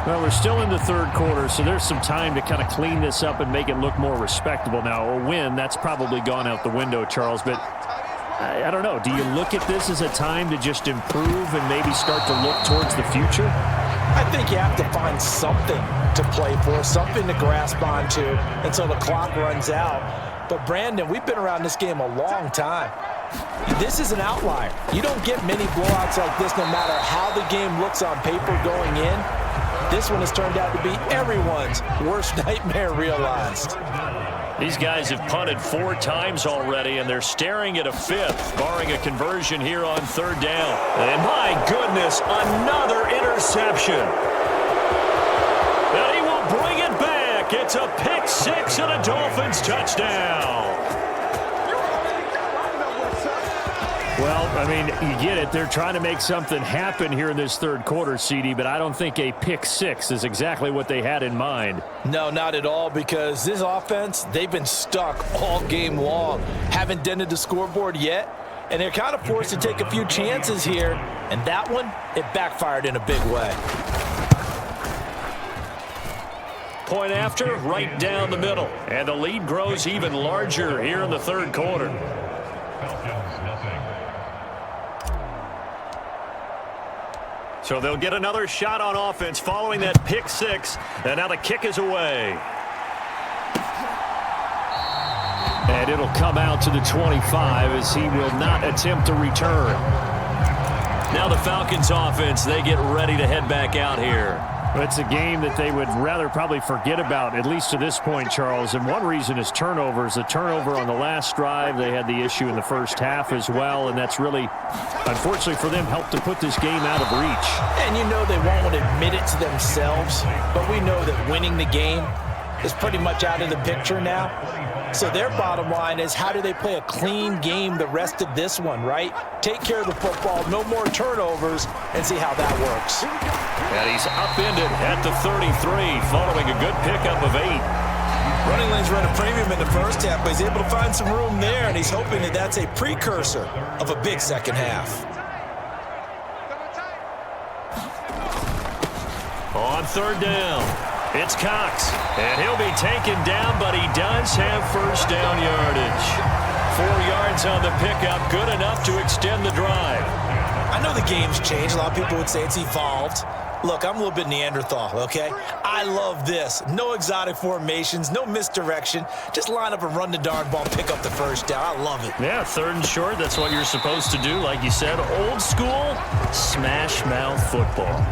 F: Well, we're still in the third quarter, so there's some time to kind of clean this up and make it look more respectable. Now, a win, that's probably gone out the window, Charles, but I don't know. Do you look at this as a time to just improve and maybe start to look towards the future?
C: I think you have to find something to play for, something to grasp onto until the clock runs out. But, Brandon, we've been around this game a long time. This is an outlier. You don't get many blowouts like this no matter how the game looks on paper going in. This one has turned out to be everyone's worst nightmare realized.
B: These guys have punted 4 times already, and they're staring at a 5th, barring a conversion here on third down. And my goodness, another interception. And he will bring it back. It's a pick 6 and a Dolphins touchdown.
F: Well, I mean, you get it. They're trying to make something happen here in this third quarter, CD, but I don't think a pick 6 is exactly what they had in mind.
C: No, not at all, because this offense, they've been stuck all game long. Haven't dented the scoreboard yet, and they're kind of forced to take a few chances here, and that one, it backfired in a big way.
B: Point after, right down the middle. And the lead grows even larger here in the third quarter. So they'll get another shot on offense following that pick 6. And now the kick is away.
F: And it'll come out to the 25 as he will not attempt to return.
B: Now the Falcons offense, they get ready to head back out here.
F: It's a game that they would rather probably forget about, at least to this point, Charles. And one reason is turnovers. A turnover on the last drive. They had the issue in the first half as well, and that's really, unfortunately for them, helped to put this game out of reach.
C: And you know they won't want to admit it to themselves, but we know that winning the game is pretty much out of the picture now. So their bottom line is, how do they play a clean game the rest of this one, right? Take care of the football, no more turnovers, and see how that works.
B: And he's upended at the 33 following a good pickup of 8.
C: Running lanes run a premium in the first half, but he's able to find some room there, and he's hoping that that's a precursor of a big second half.
B: On third down, it's Cox, and he'll be taken down, but he does have first down yardage. 4 yards on the pickup, good enough to extend the drive.
C: I know the game's changed. A lot of people would say it's evolved. Look, I'm a little bit Neanderthal, okay? I love this. No exotic formations, no misdirection. Just line up and run the darn ball, pick up the first down. I love it.
B: Yeah, third and short, that's what you're supposed to do. Like you said, old school, smash mouth football.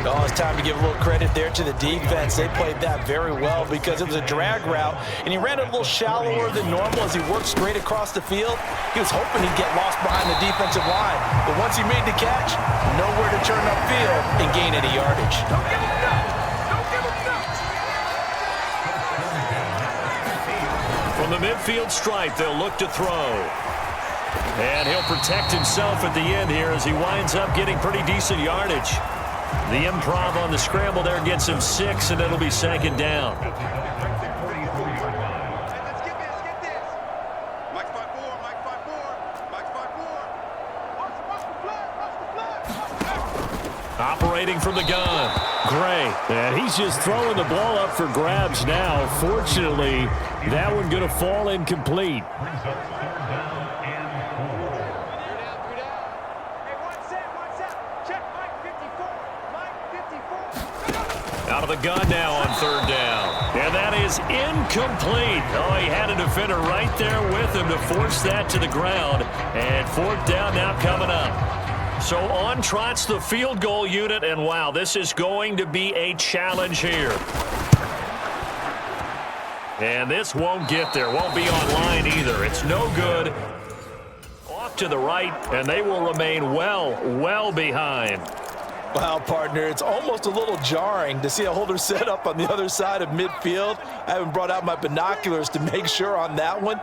C: Oh, it's time to give a little credit there to the defense. They played that very well because it was a drag route, and he ran it a little shallower than normal as he worked straight across the field. He was hoping he'd get lost behind the defensive line, but once he made the catch, nowhere to turn upfield and gain any yardage.
G: Don't give him nothing. Don't give him nothing.
B: From the midfield stripe, they'll look to throw. And he'll protect himself at the end here as he winds up getting pretty decent yardage. The improv on the scramble there gets him 6, and it'll be second down.
G: Let's get this. Mike 5-4, Mike 5-4, Mike 5-4. Watch the flag.
B: Operating from the gun, Gray.
F: And he's just throwing the ball up for grabs now. Fortunately, that one going to fall incomplete.
B: Out of the gun now on third down.
F: And that is incomplete. Oh, he had a defender right there with him to force that to the ground. And fourth down now coming up.
B: So on trots the field goal unit, and wow, this is going to be a challenge here. And this won't get there, won't be online either. It's no good. Off to the right, and they will remain well behind.
D: Well, partner, it's almost a little jarring to see a holder set up on the other side of midfield. I haven't brought out my binoculars to make sure on that one.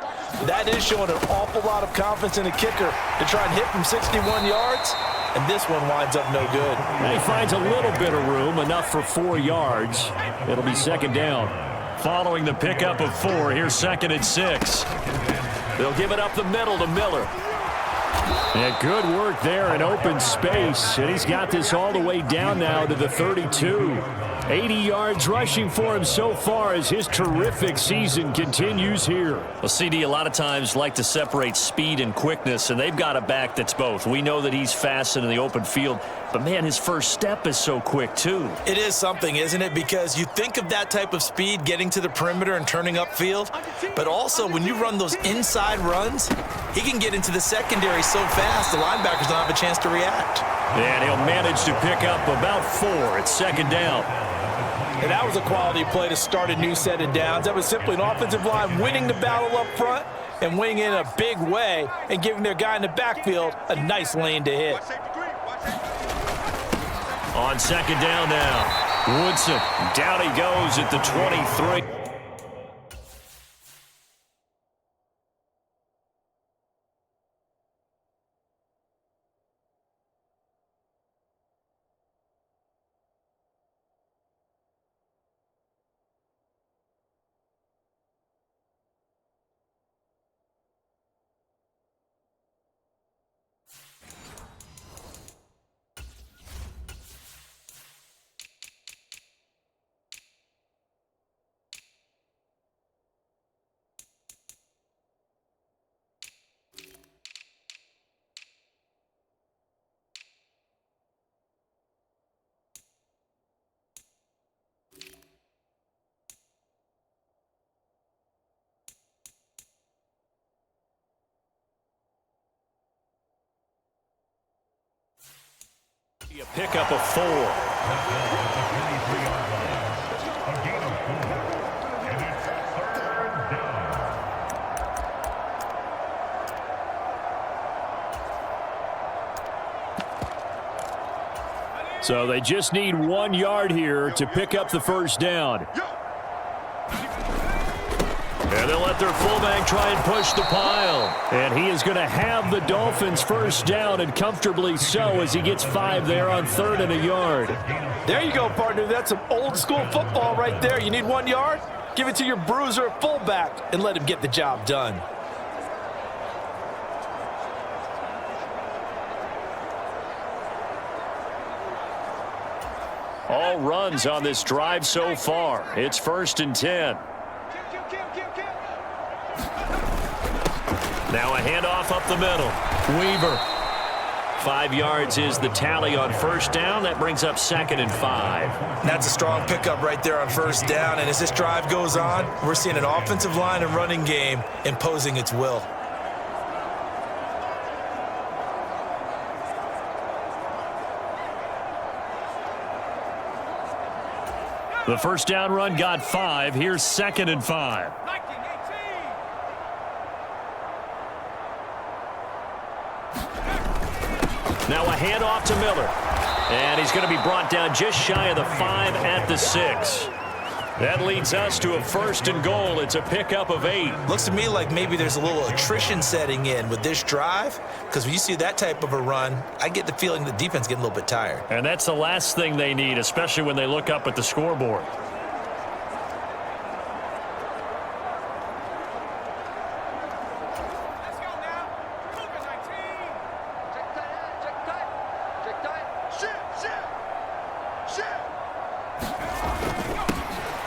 D: That is showing an awful lot of confidence in a kicker to try and hit from 61 yards, and this one winds up no good.
F: And he finds a little bit of room, enough for 4 yards. It'll be second down.
B: Following the pickup of 4, here's second and 6. They'll give it up the middle to Miller.
F: And good work there in open space. And he's got this all the way down now to the 32. 80 yards rushing for him so far as his terrific season continues here.
B: Well, CD, a lot of times like to separate speed and quickness, and they've got a back that's both. We know that he's fast in the open field, but, man, his first step is so quick, too.
C: It is something, isn't it? Because you think of that type of speed getting to the perimeter and turning upfield, but also when you run those inside runs, he can get into the secondary so fast the linebackers don't have a chance to react.
B: And he'll manage to pick up about 4. It's second down.
D: And that was a quality play to start a new set of downs. That was simply an offensive line winning the battle up front and winning in a big way and giving their guy in the backfield a nice lane to hit.
B: On second down now, Woodson. Down he goes at the 23. A pickup of 4.
F: So they just need 1 yard here to pick up the first down.
B: And they'll let their fullback try and push the pile.
F: And he is going to have the Dolphins first down, and comfortably so, as he gets 5 there on 3rd and a yard.
D: There you go, partner. That's some old school football right there. You need 1 yard? Give it to your bruiser fullback and let him get the job done.
F: All runs on this drive so far. It's 1st and 10.
B: Now a handoff up the middle. Weaver. 5 yards is the tally on first down. That brings up 2nd and 5.
C: That's a strong pickup right there on first down. And as this drive goes on, we're seeing an offensive line and running game imposing its will.
F: The first down run got 5. Here's 2nd and 5.
B: Now a handoff to Miller. And he's going to be brought down just shy of the 5 at the 6. That leads us to a 1st and goal. It's a pickup of 8.
C: Looks to me like maybe there's a little attrition setting in with this drive, because when you see that type of a run, I get the feeling the defense getting a little bit tired.
B: And that's the last thing they need, especially when they look up at the scoreboard.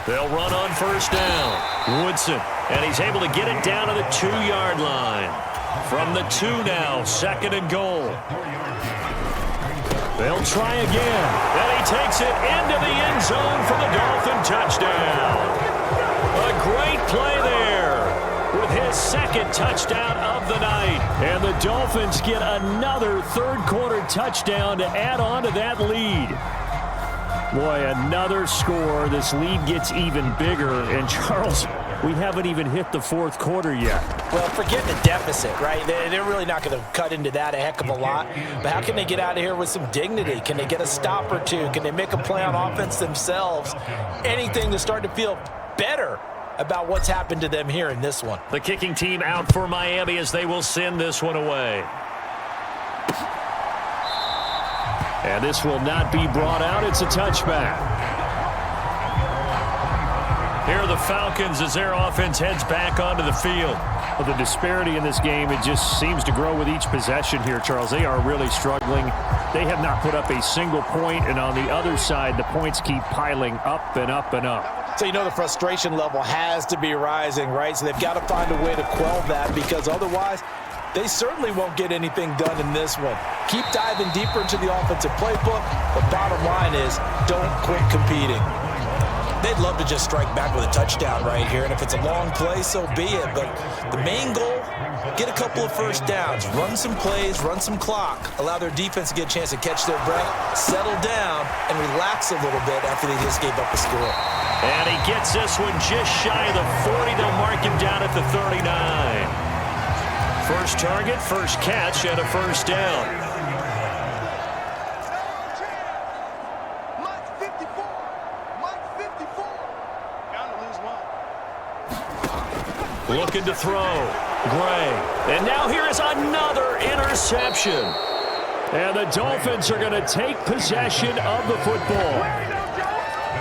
B: They'll run on 1st down. Woodson, and he's able to get it down to the 2-yard line. From the 2 now, 2nd and goal. They'll try again, and he takes it into the end zone for the Dolphin touchdown. A great play there with his 2nd touchdown of the night. And the Dolphins get another 3rd-quarter touchdown to add on to that lead. Boy, another score. This lead gets even bigger. And, Charles, we haven't even hit the 4th quarter yet.
D: Well, forget the deficit, right? They're really not going to cut into that a heck of a lot. But how can they get out of here with some dignity? Can they get a stop or two? Can they make a play on offense themselves? Anything to start to feel better about what's happened to them here in this one.
B: The kicking team out for Miami as they will send this one away. And this will not be brought out. It's a touchback. Here are the Falcons as their offense heads back onto the field.
F: Well, the disparity in this game, it just seems to grow with each possession here, Charles. They are really struggling. They have not put up a single point, and on the other side, the points keep piling up and up and up.
D: So you know the frustration level has to be rising, right? So they've got to find a way to quell that, because otherwise they certainly won't get anything done in this one. Keep diving deeper into the offensive playbook. The bottom line is don't quit competing.
C: They'd love to just strike back with a touchdown right here, and if it's a long play, so be it. But the main goal, get a couple of 1st downs, run some plays, run some clock, allow their defense to get a chance to catch their breath, settle down, and relax a little bit after they just gave up a score.
B: And he gets this one just shy of the 40. They'll mark him down at the 39. First target, first catch, and a 1st down. Looking to throw. Gray. And now here is another interception. And the Dolphins are going to take possession of the football.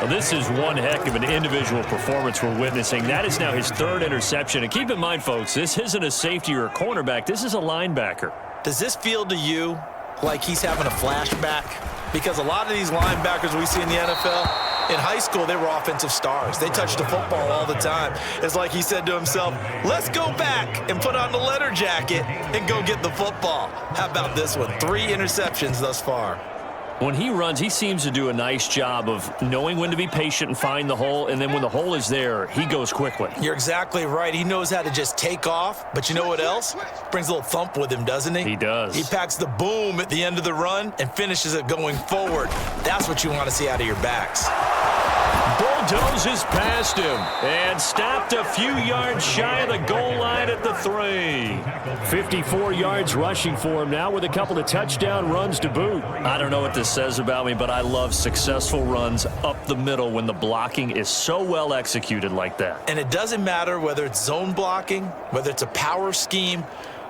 B: Well, this is one heck of an individual performance we're witnessing. That is now his 3rd interception. And keep in mind, folks, this isn't a safety or a cornerback. This is a linebacker.
C: Does this feel to you like he's having a flashback? Because a lot of these linebackers we see in the NFL, in high school, they were offensive stars. They touched the football all the time. It's like he said to himself, let's go back and put on the leather jacket and go get the football. How about this one? 3 interceptions thus far.
B: When he runs, he seems to do a nice job of knowing when to be patient and find the hole, and then when the hole is there, he goes quickly.
C: You're exactly right. He knows how to just take off, but you know what else? Brings a little thump with him, doesn't he?
B: He does.
C: He packs the boom at the end of the run and finishes it going forward. That's what you want to see out of your backs.
B: Bulldozes past him and stopped a few yards shy of the goal line at the 3.
F: 54 yards rushing for him now with a couple of touchdown runs to boot.
B: I don't know what this says about me, but I love successful runs up the middle when the blocking is so well executed like that.
C: And it doesn't matter whether it's zone blocking, whether it's a power scheme.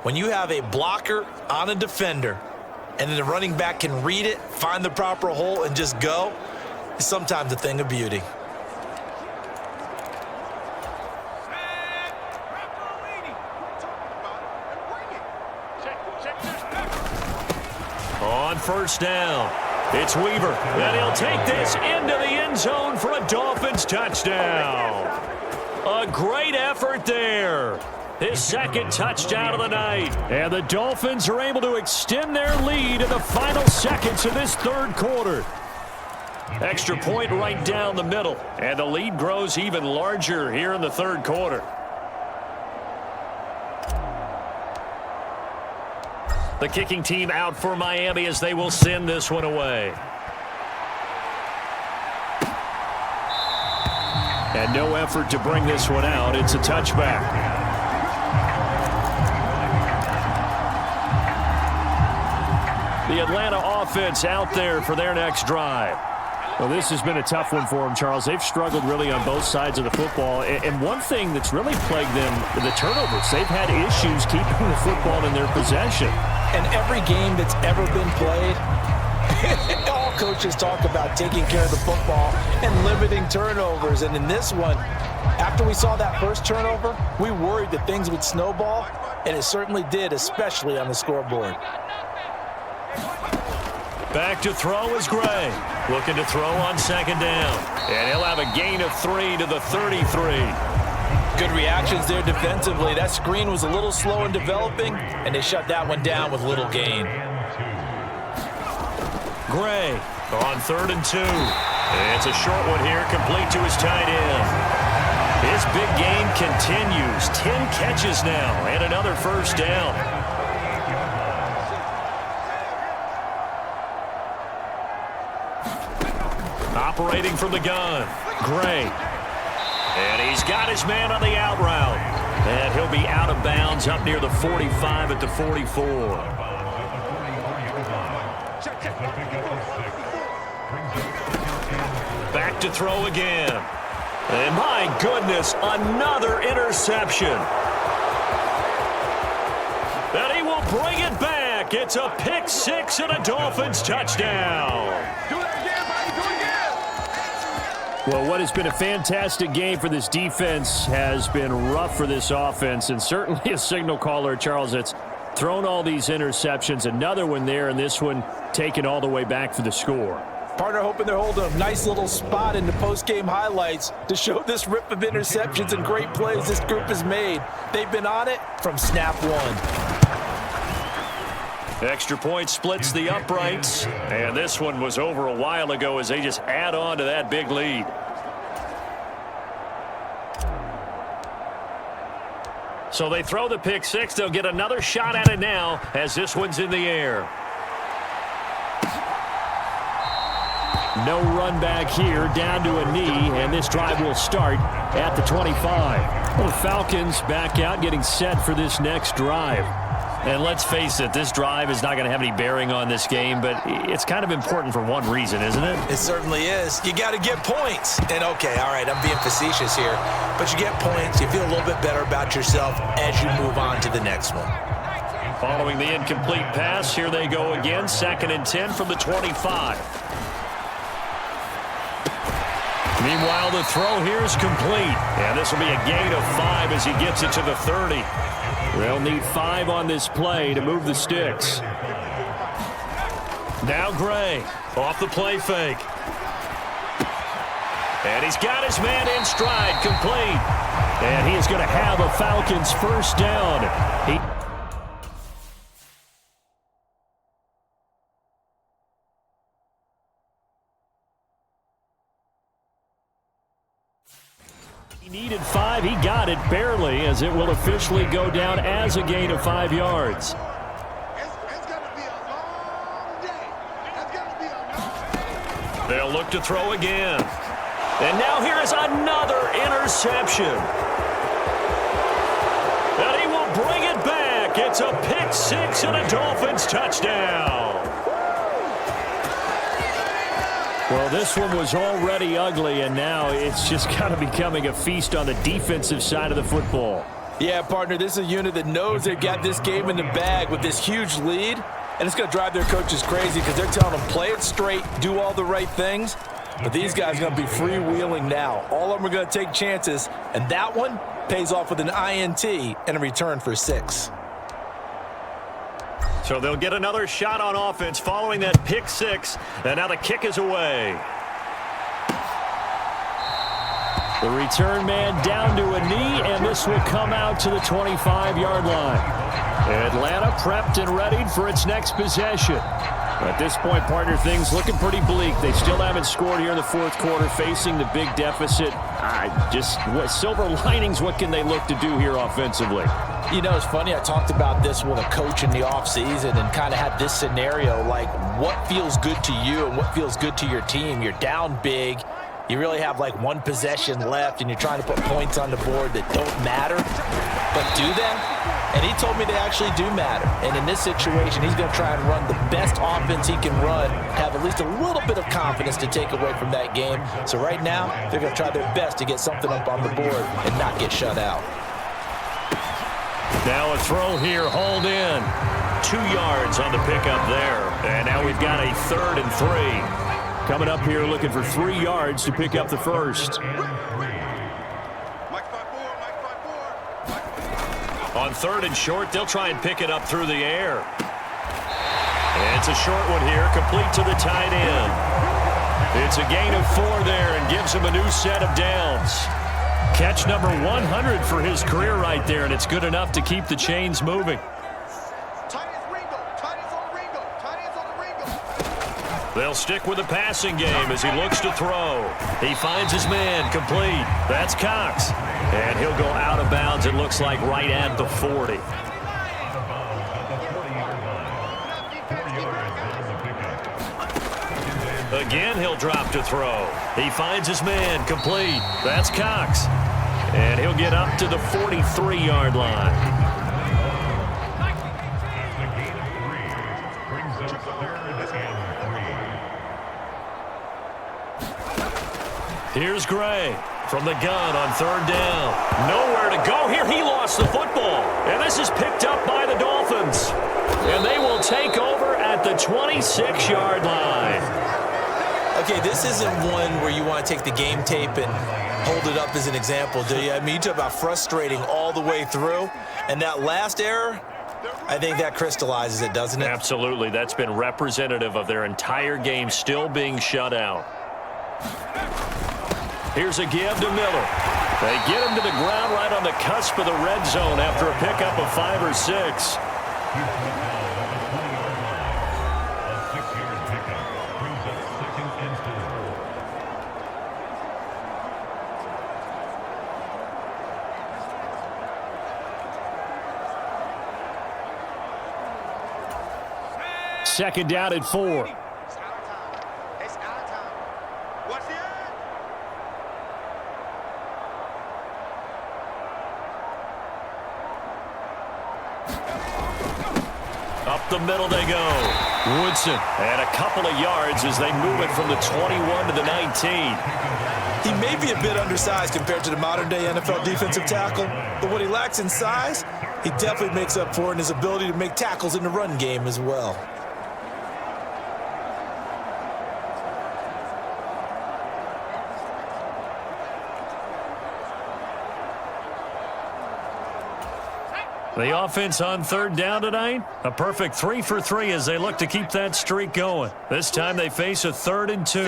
C: When you have a blocker on a defender and then the running back can read it, find the proper hole, and just go, it's sometimes a thing of beauty.
B: On 1st down, it's Weaver, and he'll take this into the end zone for a Dolphins touchdown. A great effort there. His 2nd touchdown of the night.
F: And the Dolphins are able to extend their lead in the final seconds of this 3rd quarter.
B: Extra point right down the middle, and the lead grows even larger here in the 3rd quarter. The kicking team out for Miami as they will send this one away.
F: And no effort to bring this one out. It's a touchback. The Atlanta offense out there for their next drive. Well, this has been a tough one for them, Charles. They've struggled really on both sides of the football. And one thing that's really plagued them, the turnovers. They've had issues keeping the football in their possession.
D: And every game that's ever been played, all coaches talk about taking care of the football and limiting turnovers. And in this one, after we saw that first turnover, we worried that things would snowball, and it certainly did, especially on the scoreboard.
B: Back to throw is Gray. Looking to throw on second down. And he'll have a gain of 3 to the 33.
D: Good reactions there defensively. That screen was a little slow in developing, and they shut that one down with little gain.
B: Gray on 3rd and 2. It's a short one here, complete to his tight end. His big game continues. 10 catches now and another first down. Operating from the gun, Gray. And he's got his man on the out route. And he'll be out of bounds up near the 45 at the 44. Back to throw again. And my goodness, another interception. And he will bring it back. It's a pick six and a Dolphins touchdown.
F: Well, what has been a fantastic game for this defense has been rough for this offense, and certainly a signal caller, Charles, that's thrown all these interceptions. Another one there, and this one taken all the way back for the score.
D: Partner hoping they're holding a nice little spot in the post-game highlights to show this rip of interceptions and great plays this group has made. They've been on it from snap one.
B: Extra point splits the uprights, and this one was over a while ago as they just add on to that big lead. So they throw the pick six. They'll get another shot at it now as this one's in the air.
F: No run back here, down to a knee, and this drive will start at the 25. Well, the Falcons back out, getting set for this next drive.
B: And let's face it, this drive is not going to have any bearing on this game, but it's kind of important for one reason, isn't it?
C: It certainly is. You got to get points. And, okay, all right, I'm being facetious here, but you get points, you feel a little bit better about yourself as you move on to the next one.
B: Following the incomplete pass, here they go again, 2nd and 10 from the 25. Meanwhile, the throw here is complete. And this will be a gain of 5 as he gets it to the 30.
F: They'll need 5 on this play to move the sticks.
B: Now Gray off the play fake. And he's got his man in stride, complete.
F: And he is going to have a Falcons first down. He needed 5. He got it barely, as it will officially go down as a gain of 5 yards.
G: It's going to be a long day. It's going to be a long day.
B: They'll look to throw again. And now here is another interception. And he will bring it back. It's a pick six and a Dolphins touchdown.
F: Well, this one was already ugly, and now it's just kind of becoming a feast on the defensive side of the football.
D: Yeah, partner, this is a unit that knows they've got this game in the bag with this huge lead, and it's going to drive their coaches crazy because they're telling them play it straight, do all the right things, but these guys are going to be freewheeling now. All of them are going to take chances, and that one pays off with an INT and a return for 6.
B: So they'll get another shot on offense following that pick six, and now the kick is away.
F: The return man down to a knee, and this will come out to the 25-yard line. Atlanta prepped and readied for its next possession. At this point, partner, things looking pretty bleak. They still haven't scored here in the fourth quarter, facing the big deficit. Silver linings, what can they look to do here offensively?
D: You know, it's funny, I talked about this with a coach in the offseason and kind of had this scenario, like what feels good to you and what feels good to your team. You're down big. You really have like one possession left, and you're trying to put points on the board that don't matter. But do they? and he told me they actually do matter. And in this situation, he's going to try and run the best offense he can run, have at least a little bit of confidence to take away from that game. So right now, they're going to try their best to get something up on the board and not get shut out.
B: Now a throw here, hauled in. 2 yards on the pickup there. And now we've got a 3rd and 3.
F: Coming up here looking for 3 yards to pick up the first.
B: On 3rd and short, they'll try and pick it up through the air. And it's a short one here, complete to the tight end. It's a gain of 4 there and gives him a new set of downs. Catch number 100 for his career right there, and it's good enough to keep the chains moving. They'll stick with the passing game as he looks to throw. He finds his man, complete. That's Cox. And he'll go out of bounds, it looks like, right at the 40. Again, he'll drop to throw. He finds his man, complete. That's Cox. And he'll get up to the 43-yard line. Here's Gray from the gun on 3rd down. Nowhere to go here. He lost the football. And this is picked up by the Dolphins. And they will take over at the 26-yard line.
C: Okay, this isn't one where you want to take the game tape and hold it up as an example, do you? I mean, you talk about frustrating all the way through. And that last error, I think that crystallizes it, doesn't it?
B: Absolutely. That's been representative of their entire game still being shut out. Here's a give to Miller. They get him to the ground right on the cusp of the red zone after a pickup of 5 or 6.
F: Second down at 4.
B: Up the middle they go. Woodson. And a couple of yards as they move it from the 21 to the 19.
C: He may be a bit undersized compared to the modern-day NFL defensive tackle, but what he lacks in size, he definitely makes up for in his ability to make tackles in the run game as well.
B: The offense on 3rd down tonight, a perfect 3 for 3 as they look to keep that streak going. This time they face a 3rd and 2.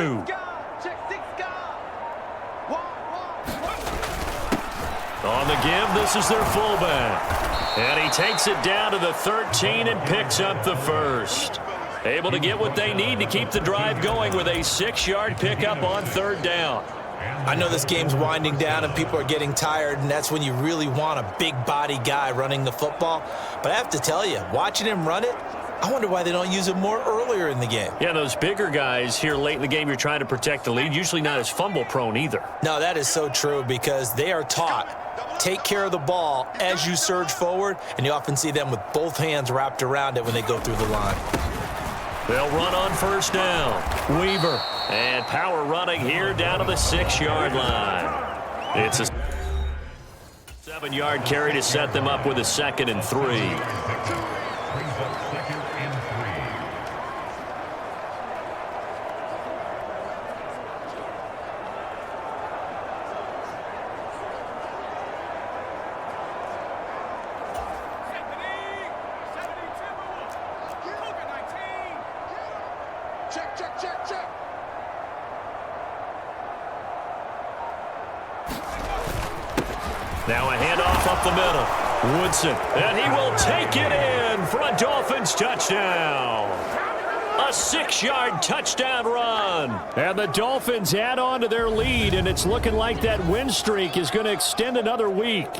B: On the give, this is their fullback. And he takes it down to the 13 and picks up the first. Able to get what they need to keep the drive going with a 6-yard pickup on 3rd down.
C: I know this game's winding down and people are getting tired, and that's when you really want a big body guy running the football. But I have to tell you, watching him run it, I wonder why they don't use him more earlier in the game.
B: Yeah, those bigger guys here late in the game, you're trying to protect the lead, usually not as fumble prone either.
C: No, that is so true because they are taught, take care of the ball as you surge forward, and you often see them with both hands wrapped around it when they go through the line.
B: They'll run on 1st down. Weaver. And power running here down to the 6-yard line. It's a 7-yard carry to set them up with a 2nd and 3. Now a handoff up the middle. Woodson, and he will take it in for a Dolphins touchdown. A 6-yard touchdown run.
F: And the Dolphins add on to their lead, and it's looking like that win streak is going to extend another week.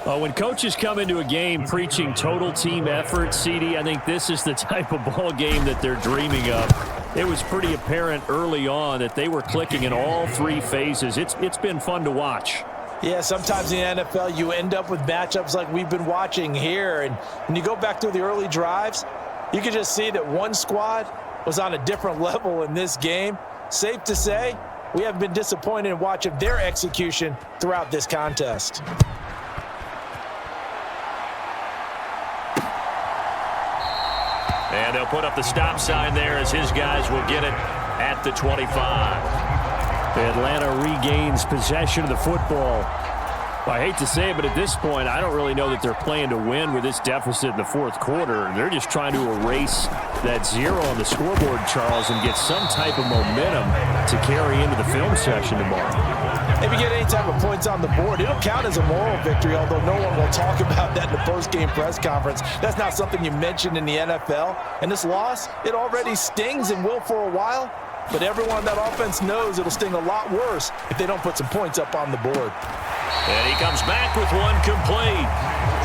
F: When coaches come into a game preaching total team effort, CD, I think this is the type of ball game that they're dreaming of. It was pretty apparent early on that they were clicking in all 3 phases. It's been fun to watch.
D: Yeah, sometimes in the NFL, you end up with matchups like we've been watching here. And when you go back through the early drives, you can just see that one squad was on a different level in this game. Safe to say, we haven't been disappointed in watching their execution throughout this contest.
B: And they'll put up the stop sign there as his guys will get it at the 25.
F: Atlanta regains possession of the football. I hate to say it, but at this point, I don't really know that they're playing to win with this deficit in the fourth quarter. They're just trying to erase that zero on the scoreboard, Charles, and get some type of momentum to carry into the film session tomorrow.
D: If you get any type of points on the board, it'll count as a moral victory, although no one will talk about that in the post-game press conference. That's not something you mentioned in the NFL. And this loss, it already stings and will for a while, but everyone on that offense knows it'll sting a lot worse if they don't put some points up on the board.
B: And he comes back with one complete.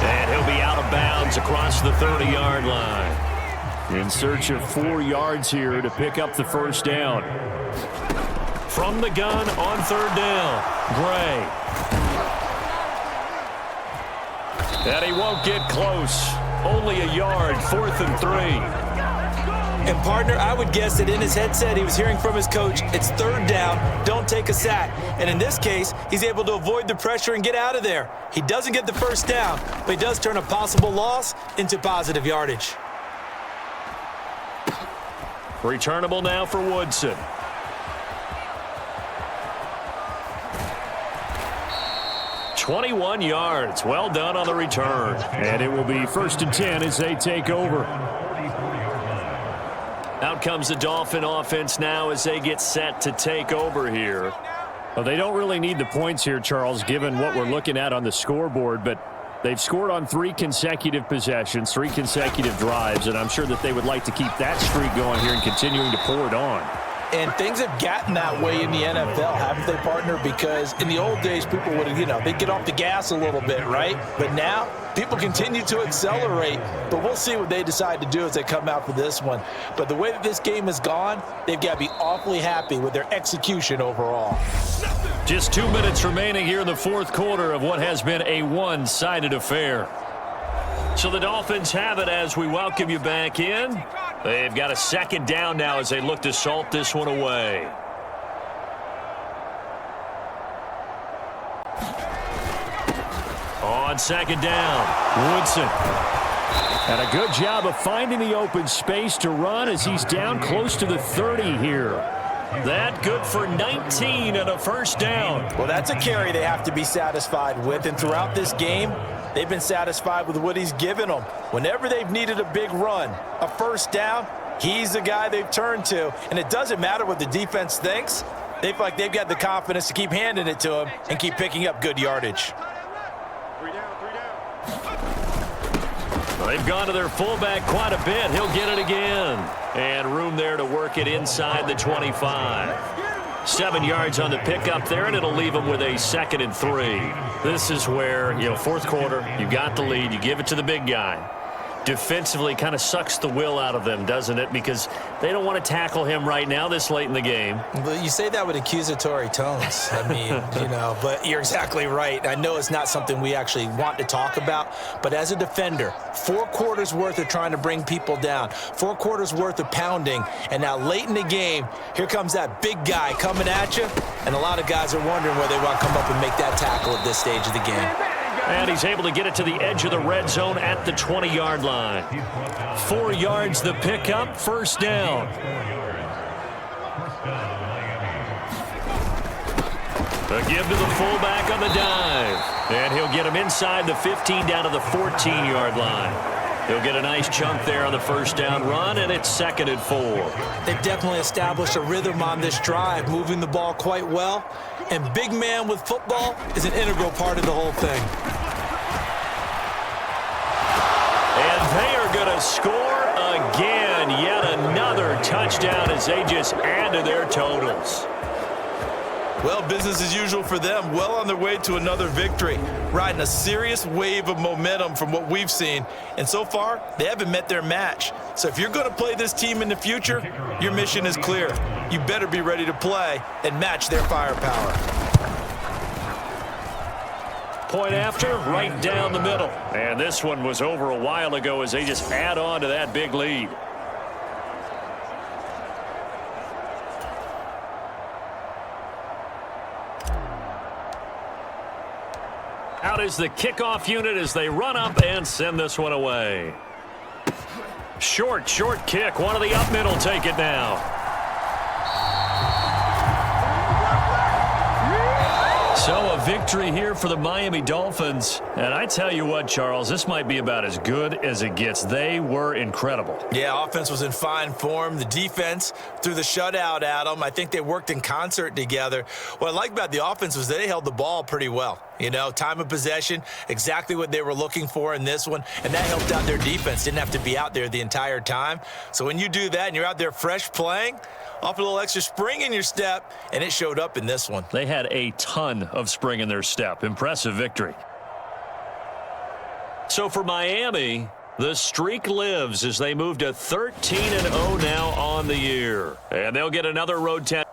B: And he'll be out of bounds across the 30-yard line.
F: In search of 4 yards here to pick up the first down.
B: From the gun on third down, Gray. And he won't get close. Only a yard, 4th and 3.
C: And, partner, I would guess that in his headset he was hearing from his coach, it's third down, don't take a sack. And in this case, he's able to avoid the pressure and get out of there. He doesn't get the first down, but he does turn a possible loss into positive yardage.
B: Returnable now for Woodson. "21 yards. Well done on the return.
F: And it will be 1st and 10 as they take over.
B: Out comes the Dolphin offense now as they get set to take over here.
F: Well, they don't really need the points here, Charles, given what we're looking at on the scoreboard, but they've scored on 3 consecutive possessions, 3 consecutive drives, and I'm sure that they would like to keep that streak going here and continuing to pour it on.
D: And things have gotten that way in the NFL, haven't they, partner? Because in the old days, people would, they'd get off the gas a little bit, right? But now, people continue to accelerate. But we'll see what they decide to do as they come out for this one. But the way that this game has gone, they've got to be awfully happy with their execution overall.
B: Just 2 minutes remaining here in the fourth quarter of what has been a one-sided affair. So the Dolphins have it as we welcome you back in. They've got a second down now as they look to salt this one away. On second down, Woodson.
F: And a good job of finding the open space to run as he's down close to the 30 here.
B: That good for 19 and a first down.
D: Well, that's a carry they have to be satisfied with. And throughout this game, they've been satisfied with what he's given them. Whenever they've needed a big run, a first down, he's the guy they've turned to. And it doesn't matter what the defense thinks. They feel like they've got the confidence to keep handing it to him and keep picking up good yardage.
G: 3 down, 3 down.
B: They've gone to their fullback quite a bit. He'll get it again. And room there to work it inside the 25. 7 yards on the pickup there, and it'll leave them with a 2nd and 3. This is where, fourth quarter, you got the lead, you give it to the big guy. Defensively kind of sucks the will out of them, doesn't it? Because they don't want to tackle him right now this late in the game.
C: Well, you say that with accusatory tones. I mean, but you're exactly right. I know it's not something we actually want to talk about, but as a defender, 4 quarters worth of trying to bring people down, 4 quarters worth of pounding, and now late in the game, here comes that big guy coming at you, and a lot of guys are wondering where they want to come up and make that tackle at this stage of the game.
B: And he's able to get it to the edge of the red zone at the 20-yard line. 4 yards the pickup, first down. A give to the fullback on the dive. And he'll get him inside the 15 down to the 14-yard line. He'll get a nice chunk there on the first down run, and it's 2nd and 4.
C: They've definitely established a rhythm on this drive, moving the ball quite well. And big man with football is an integral part of the whole thing.
B: And they are going to score again. Yet another touchdown as they just add to their totals.
D: Well, business as usual for them. Well on their way to another victory. Riding a serious wave of momentum from what we've seen. And so far, they haven't met their match. So if you're going to play this team in the future, your mission is clear. You better be ready to play and match their firepower.
B: Point after, right down the middle. And this one was over a while ago as they just add on to that big lead. Out is the kickoff unit as they run up and send this one away. Short kick. One of the up middle take it now. So a victory here for the Miami Dolphins. And I tell you what, Charles, this might be about as good as it gets. They were incredible.
C: Yeah, offense was in fine form. The defense threw the shutout at them. I think they worked in concert together. What I like about the offense was they held the ball pretty well. You know, time of possession, exactly what they were looking for in this one. And that helped out their defense. Didn't have to be out there the entire time. So when you do that and you're out there fresh playing, off a little extra spring in your step, and it showed up in this one.
B: They had a ton of spring in their step. Impressive victory. So for Miami, the streak lives as they move to 13-0 now on the year. And they'll get another road test.